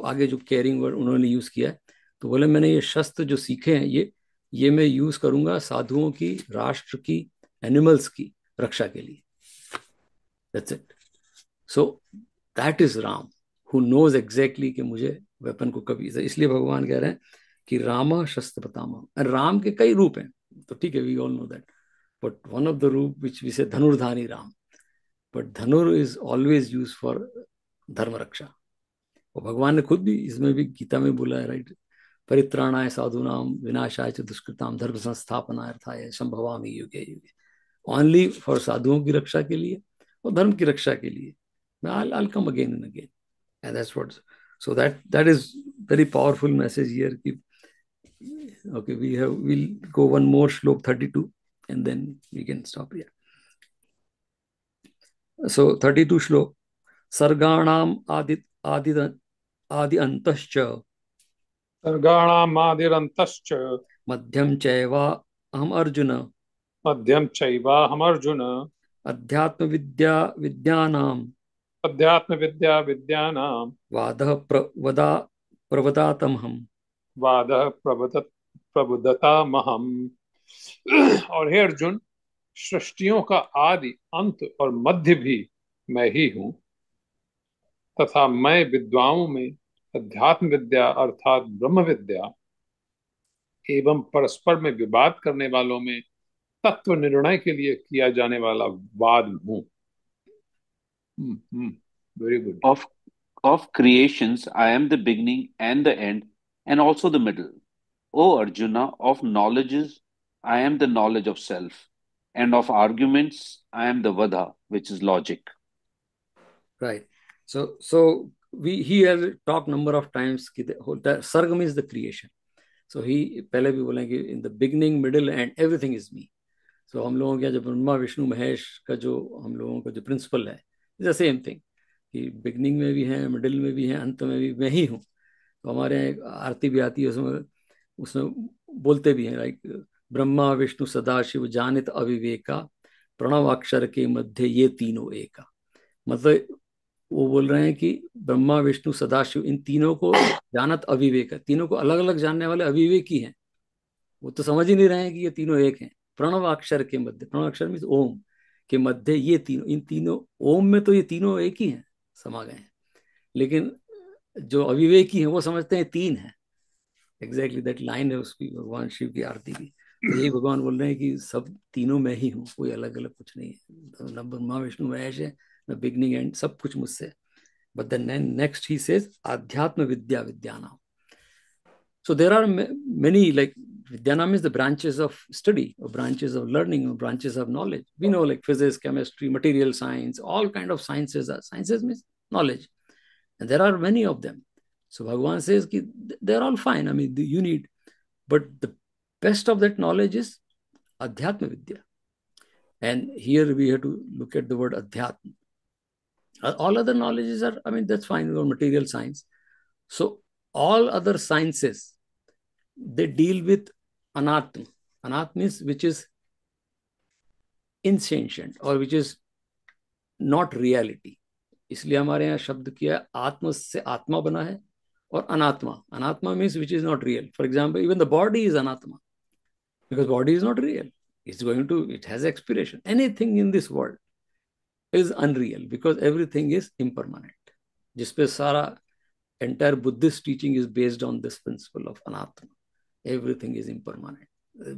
Speaker 1: आगे जो कैरिंग वर्ड उन्होंने यूज किया है, तो बोले मैंने ये शस्त्र जो सीखे हैं ये मैं यूज करूंगा साधुओं की, राष्ट्र की, एनिमल्स की रक्षा के लिए. That's it. So that is Ram, who knows exactly कि मुझे वेपन को कभी. इसलिए भगवान कह रहे हैं कि राम शस्त्र पतामा. राम के कई रूप हैं, तो ठीक है, we all know that. But one of the roop which we say Dhanurdhari Ram. But dhanur is always use for dharma raksha. और भगवान ने खुद भी इसमें भी गीता में बोला है, राइट, परित्राणाय साधुनाम विनाशाय च दुष्कृताम धर्म संस्थापनार्थाय संभवामि युगे युगे. ओनली फॉर साधुओं की रक्षा के लिए और धर्म की रक्षा के लिए. मैं I'll come again and again. And that's what. So that is very powerful message here. Okay, we'll go one more shlok 32 and then we can stop here. So 32 shlok. Sarganam adi antascha
Speaker 2: सर्गाणामादिरन्तश्च
Speaker 1: madhyam chaiva हम अर्जुन
Speaker 2: मध्यम चैवाहम अर्जुन
Speaker 1: अध्यात्म विद्या विद्यानाम
Speaker 2: अध्यात्म विद्या विद्यानां
Speaker 1: वादः प्रवदातम हम।
Speaker 2: वादः प्रबुद्धतामहम्। और हे अर्जुन, सृष्टियों का आदि अंत और मध्य भी मैं ही हूँ, तथा मैं विद्वाओं में अध्यात्म विद्या अर्थात ब्रह्म विद्या एवं परस्पर में विवाद करने वालों में तत्व निर्णय के लिए किया जाने वाला वाद हूँ। Very good.
Speaker 3: Of of creations, I am the beginning and the end, and also the middle. O Arjuna, of knowledges, I am the knowledge of self, and of arguments, I am the Vada, which is logic.
Speaker 1: Right. So he has talked number of times कि sargam is the creation. So he पहले भी बोले कि in the beginning, middle and everything is me. So हम लोगों के जो ब्रह्मा विष्णु महेश का जो हम लोगों का जो प्रिंसिपल है, इज द सेम थिंग कि बिगनिंग में भी है, मिडिल में भी है, अंत में भी मैं ही हूँ। तो हमारे यहाँ एक आरती भी आती है, उसमें उसमें बोलते भी हैं लाइक ब्रह्मा विष्णु सदाशिव जानित अविवेका प्रणव अक्षर के मध्य ये तीनों एका। मतलब वो बोल रहे हैं कि ब्रह्मा विष्णु सदाशिव इन तीनों को जानत अविवेक है, तीनों को अलग अलग जानने वाले अविवेकी हैं। वो तो समझ ही नहीं रहे हैं कि ये तीनों एक हैं। प्रणव अक्षर के मध्य, प्रणव अक्षर मीन्स ओम के मध्य ये तीनों, इन तीनों ओम में तो ये तीनों एक ही हैं, समा गए हैं। लेकिन जो अविवेकी हैं वो समझते हैं तीन है। एग्जैक्टली दैट लाइन है उसकी भगवान शिव की आरती की। तो यही भगवान बोल रहे हैं कि सब तीनों मैं ही हूँ, कोई अलग अलग कुछ नहीं है। न ब्रह्मा विष्णु महेश है, न बिगनिंग एंड, सब कुछ मुझसे। But then next he says आध्यात्म विद्या विद्यानाम। So there are many, like Vidyanam is the branches of study, or branches of learning, or branches of knowledge. We know like physics, chemistry, material science, all kind of sciences. Sciences means knowledge, and there are many of them. So Bhagavan says ki they're all fine. I mean, you need, but the best of that knowledge is Adhyatma Vidya. And here we have to look at the word Adhyatma. All other knowledges are, I mean, that's fine, or material science. So all other sciences, they deal with anatma. Anatma means which is insentient or which is not reality. इसलिए हमारे यहाँ शब्द किया आत्मा से आत्मा बना है और अनात्मा. अनात्मा means which is not real. For example, even the body is anatma because body is not real. It has expiration. Anything in this world is unreal because everything is impermanent. जिसपे सारा entire Buddhist teaching is based on this principle of anatma. Everything is impermanent.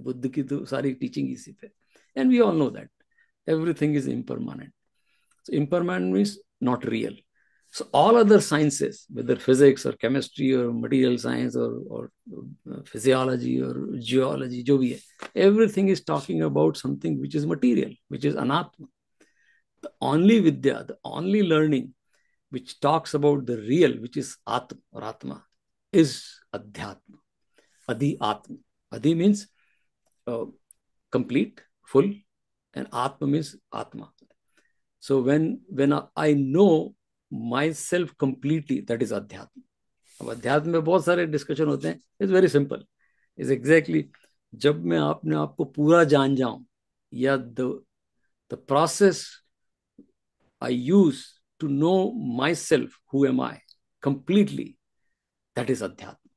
Speaker 1: Buddha की तो सारी teaching इसी पे. And we all know that everything is impermanent. So impermanent means not real. So all other sciences, whether physics or chemistry or material science or physiology or geology, जो भी है, everything is talking about something which is material, which is anatma. The only vidya, the only learning which talks about the real, which is atma or atma, is adhyatma. Adi atma. Adi means complete, full, and atma means atma. So when I know myself completely, that is adhyatma. अब अध्यात्म में बहुत सारे discussion होते हैं. It's very simple. Is exactly जब मैं अपने आप को पूरा जान जाऊं, या the process I use to know myself, who am I completely, that is adhyatma.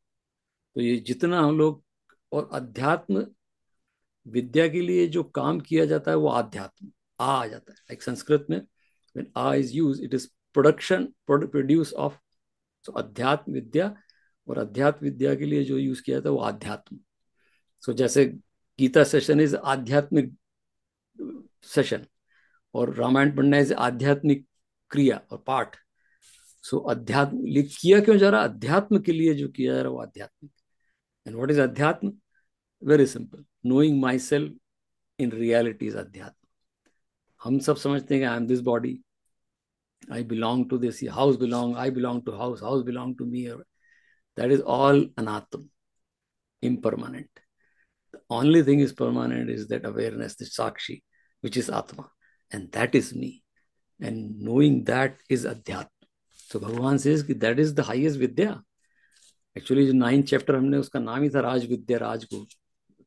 Speaker 1: तो ये जितना हम लोग, और अध्यात्म विद्या के लिए जो काम किया जाता है वो आध्यात्म आ जाता है. लाइक संस्कृत में when uh is used, it is produce of. So अध्यात्म विद्या, और अध्यात्म विद्या के लिए जो यूज किया जाता है वो आध्यात्म. सो जैसे गीता सेशन इज आध्यात्मिक सेशन, और रामायण पढ़ना इज आध्यात्मिक क्रिया और पाठ. सो अध्यात्म किया क्यों जा रहा? अध्यात्म के लिए जो किया जा रहा है वो आध्यात्मिक. एंड व्हाट इज अध्यात्म? Very simple, knowing my self in reality is अध्यात्म. हम सब समझते हैं कि I M this body, I belong to this house, I belong to house belong to me. That is all anatma, impermanent. The only thing is permanent is that awareness, the sakshi, which is atma, and that is me. And knowing that is adhyatma. So Bhagavan says that that is the highest vidya. Actually, जो 9th chapter हमने उसका नाम ही था राज विद्या, राज को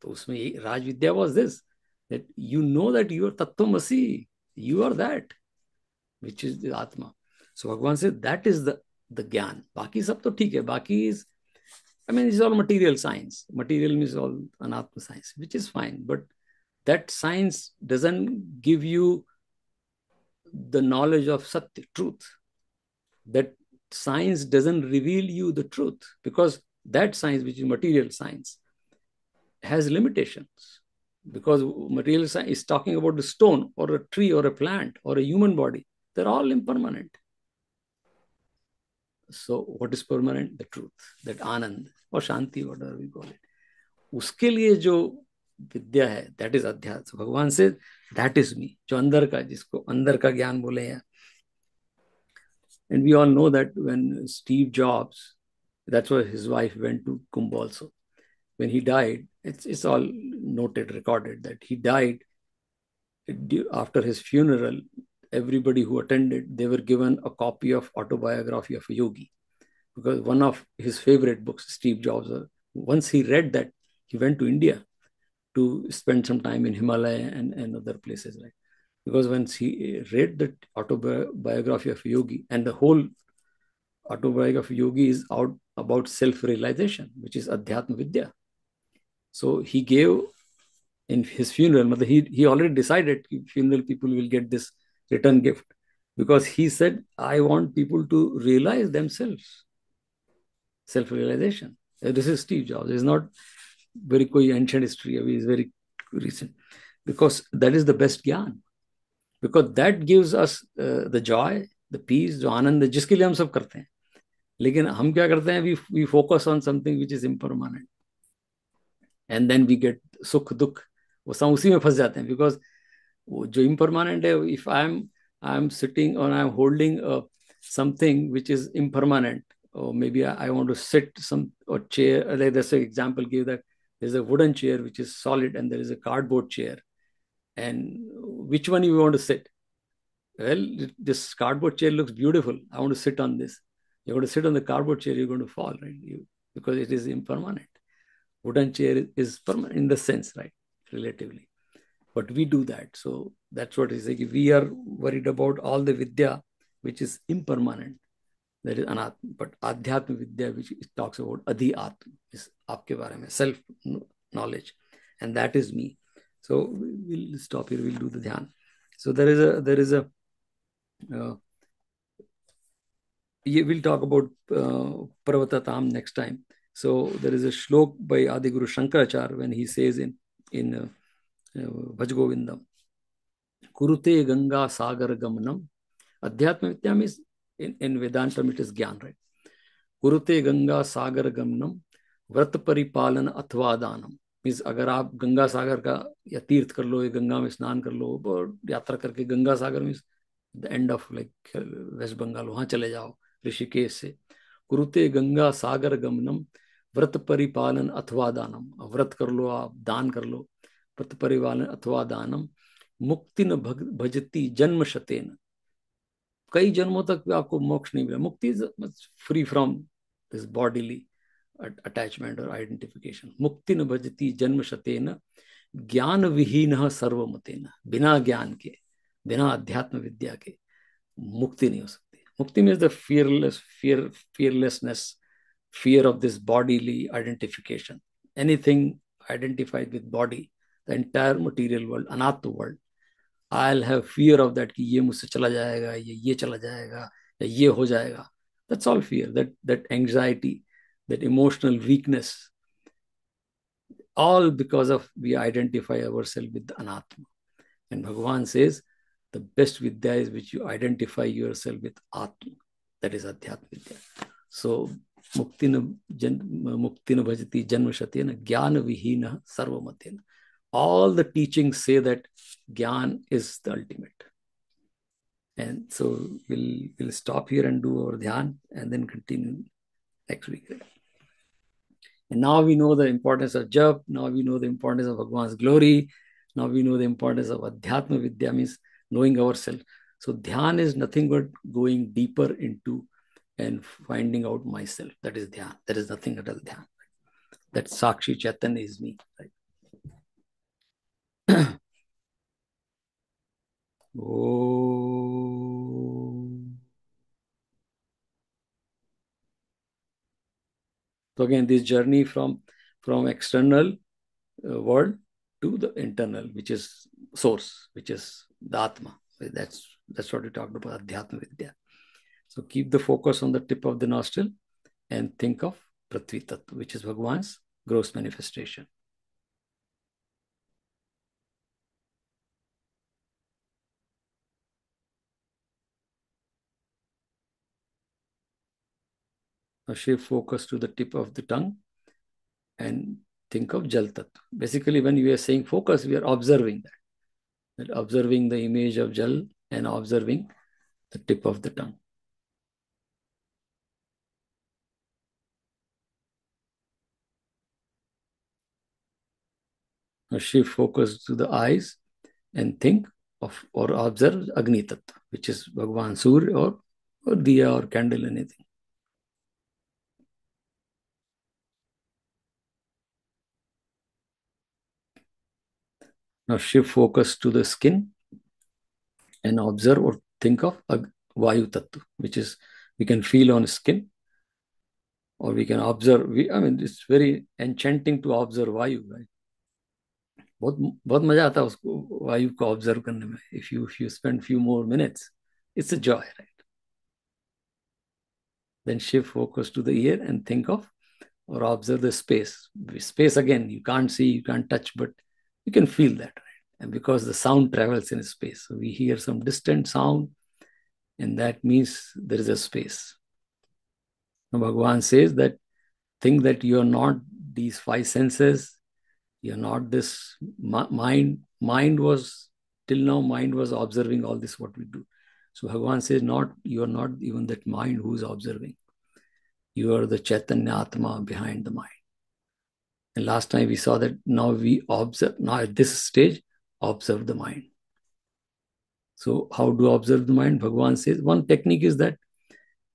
Speaker 1: तो उसमें राज विद्या was this, that you know that you are Tattvamasi, you are that, which is the Atma. So Bhagavan says that is the ज्ञान. बाकी सब तो ठीक है. बाकी is, I mean, it's all material science. Material means all anatma science, which is fine. But that science doesn't give you the knowledge of Satya, truth. That science doesn't reveal you the truth, because that science, which is material science, has limitations. Because material science is talking about the stone or a tree or a plant or a human body. They're all impermanent. So what is permanent? The truth, that Anand or Shanti, whatever we call it. उसके लिए जो विद्या है, that is अध्यात्म. भगवान से that is me, जो अंदर का, जिसको अंदर का ज्ञान बोले हैं. And we all know that when Steve Jobs, that's why his wife went to Kumbh also. When he died, it's all noted, recorded that he died. After his funeral, everybody who attended, they were given a copy of Autobiography of a Yogi, because one of his favorite books, Steve Jobs, once he read that, he went to India to spend some time in Himalaya and other places, right? Because once he read the Autobiography of a Yogi, and the whole Autobiography of Yogi is out about self-realization, which is Adhyatma Vidya. So he gave in his funeral, he already decided funeral people will get this return gift, because he said, I want people to realize themselves. Self-realization. This is Steve Jobs. It's not very ancient history. It's very recent, because that is the best gyan. Because that gives us the joy, the peace, जो आनंद है, जिसके लिए हम सब करते हैं. लेकिन हम क्या करते हैं? We focus on something which is impermanent, and then we get सुख दुख, वो सब उसी में फंस जाते हैं. Because वो जो impermanent है, if I'm sitting or I'm holding something which is impermanent, or maybe I want to sit or chair, like that's an example give, that there's a wooden chair which is solid and there is a cardboard chair, and which one you want to sit? Well, this cardboard chair looks beautiful, I want to sit on this. You're going to sit on the cardboard chair, you're going to fall, right? Because it is impermanent. Wooden chair is permanent in the sense, right? Relatively. But we do that. So that's what is like. We are worried about all the vidya which is impermanent. That is anatma. But adhyatma vidya, which talks about adhi atma, is aapke bare mein, self knowledge, and that is me. So we'll stop here. We'll do the dhyan. So there is a we'll talk about Parvatatam next time. So there is a shlok by Adi Guru Shankaracharya when he says in Bhaj Govindam, Kurute Ganga Sagar Gamanam. Adhyatma Vidya means in Vedanta it is Gyan, right? Kurute Ganga Sagar Gamanam Vrat Paripalan Athva Danam. Means अगर आप गंगा सागर का या तीर्थ कर लो, या गंगा में स्नान कर लो, और यात्रा करके गंगा सागर में the end of like West Bengal, वहां चले जाओ ऋषिकेश से. कुरुते गंगा सागर गमनम व्रत परिपालन अथवा दानम. व्रत कर लो आप, दान कर लो, व्रत परिपालन अथवा दानम. मुक्ति न भजती जन्म शतेन. कई जन्मों तक आपको मोक्ष नहीं मिला. मुक्ति is free from this bodily attachment or identification. मुक्ति न भजती जन्म शतेन ज्ञान विहीन सर्वमतेन. बिना ज्ञान के, बिना अध्यात्म विद्या के मुक्ति नहीं हो सकती. मुक्ति means the fearlessness, fear of this bodily identification. Anything identified with body, the entire material world, anatma world, I'll have fear of that कि ये मुझसे चला जाएगा, ये चला जाएगा, या ये हो जाएगा. That's all fear. That anxiety, that emotional weakness, all because of we identify ourselves with the anatma. And Bhagavan says the best vidya is which you identify yourself with atma. That is adhyatma vidya. So mukti na bhajati janma shatena jnana vihina sarvamatena. All the teachings say that Gyan is the ultimate. And so we'll stop here and do our dhyan and then continue next week. And now we know the importance of jap. Now we know the importance of Bhagwan's glory. Now we know the importance of Adhyatma Vidya, means knowing ourselves. So dhyan is nothing but going deeper into and finding out myself. That is dhyan. There is nothing at all dhyan. That Sakshi Chaitanya is me. Right? Om. So again, this journey from external world to the internal, which is source, which is the Atma. That's what we talked about, Adhyatma Vidya. So keep the focus on the tip of the nostril and think of Prithvi Tattva, which is Bhagwan's gross manifestation. Now shift focus to the tip of the tongue and think of Jal Tattva. Basically, when we are saying focus, we are observing that observing the image of Jal and observing the tip of the tongue. Now shift focus to the eyes and think of or observe Agni Tattva, which is Bhagwan Surya or Diya or candle, anything. Now shift focus to the skin and observe or think of Vayu Tattva, which is we can feel on skin or we can observe. I mean, it's very enchanting to observe Vayu, right? बहुत बहुत मजा आता है उसको वायु को observe करने में. If you spend few more minutes, it's a joy, right? Then shift focus to the ear and think of or observe the space. Space again, you can't see, you can't touch, but you can feel that, right? And because the sound travels in space, so we hear some distant sound, and that means there is a space. Now Bhagavan says that think that you are not these five senses, you're not this mind. Mind was, till now, mind was observing all this, what we do. So Bhagavan says, you are not even that mind who is observing. You are the Chaitanya Atma behind the mind. And last time we saw that now we observe, now at this stage, observe the mind. So how do observe the mind? Bhagavan says, one technique is that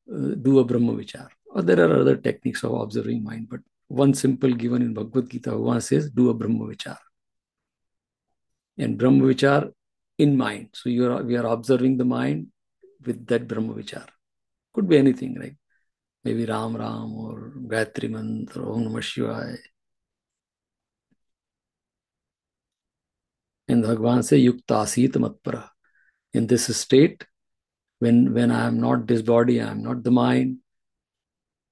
Speaker 1: do a Brahma Vichar. Or there are other techniques of observing mind, but one simple given in Bhagavad Gita, Bhagavan says, do a Brahma Vichar. And Brahma Vichar in mind. So we are observing the mind with that Brahma Vichar. Could be anything, like maybe Ram Ram or Gayatri Mantra or Om Namah Shivaya. And Bhagavan says, Yukta Asit Matpara. In this state, when I am not this body, I am not the mind,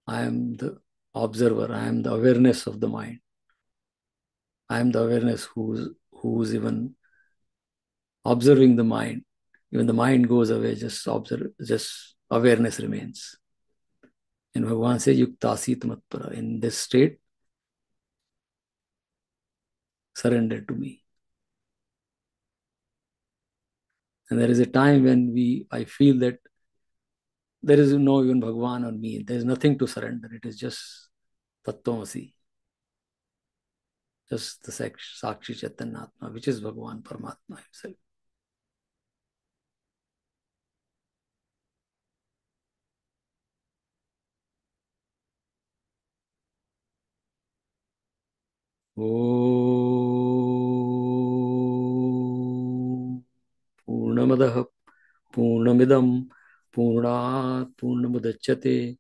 Speaker 1: I am the observer, I am the awareness of the mind. I am the awareness who's even observing the mind. Even the mind goes away, just awareness remains. And Bhagavan says, Yuktasit Matpara. In this state, surrender to me. And there is a time when I feel that there is no even Bhagavan or me. There is nothing to surrender. It is just Tattvamasi. Just the Sakshi Chaitanya Atma, which is Bhagavan Paramatma himself. Om Purnamadaha Purnamidam Purnat Purnamudachyate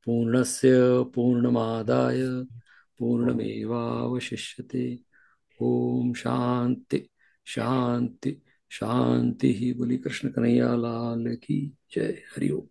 Speaker 1: Purnasya Purnamadaya Purnamevavashishyate. Om Shanti Shanti Shanti. Boli Krishna Kanhaiya Lal ki Jai. Hari Om.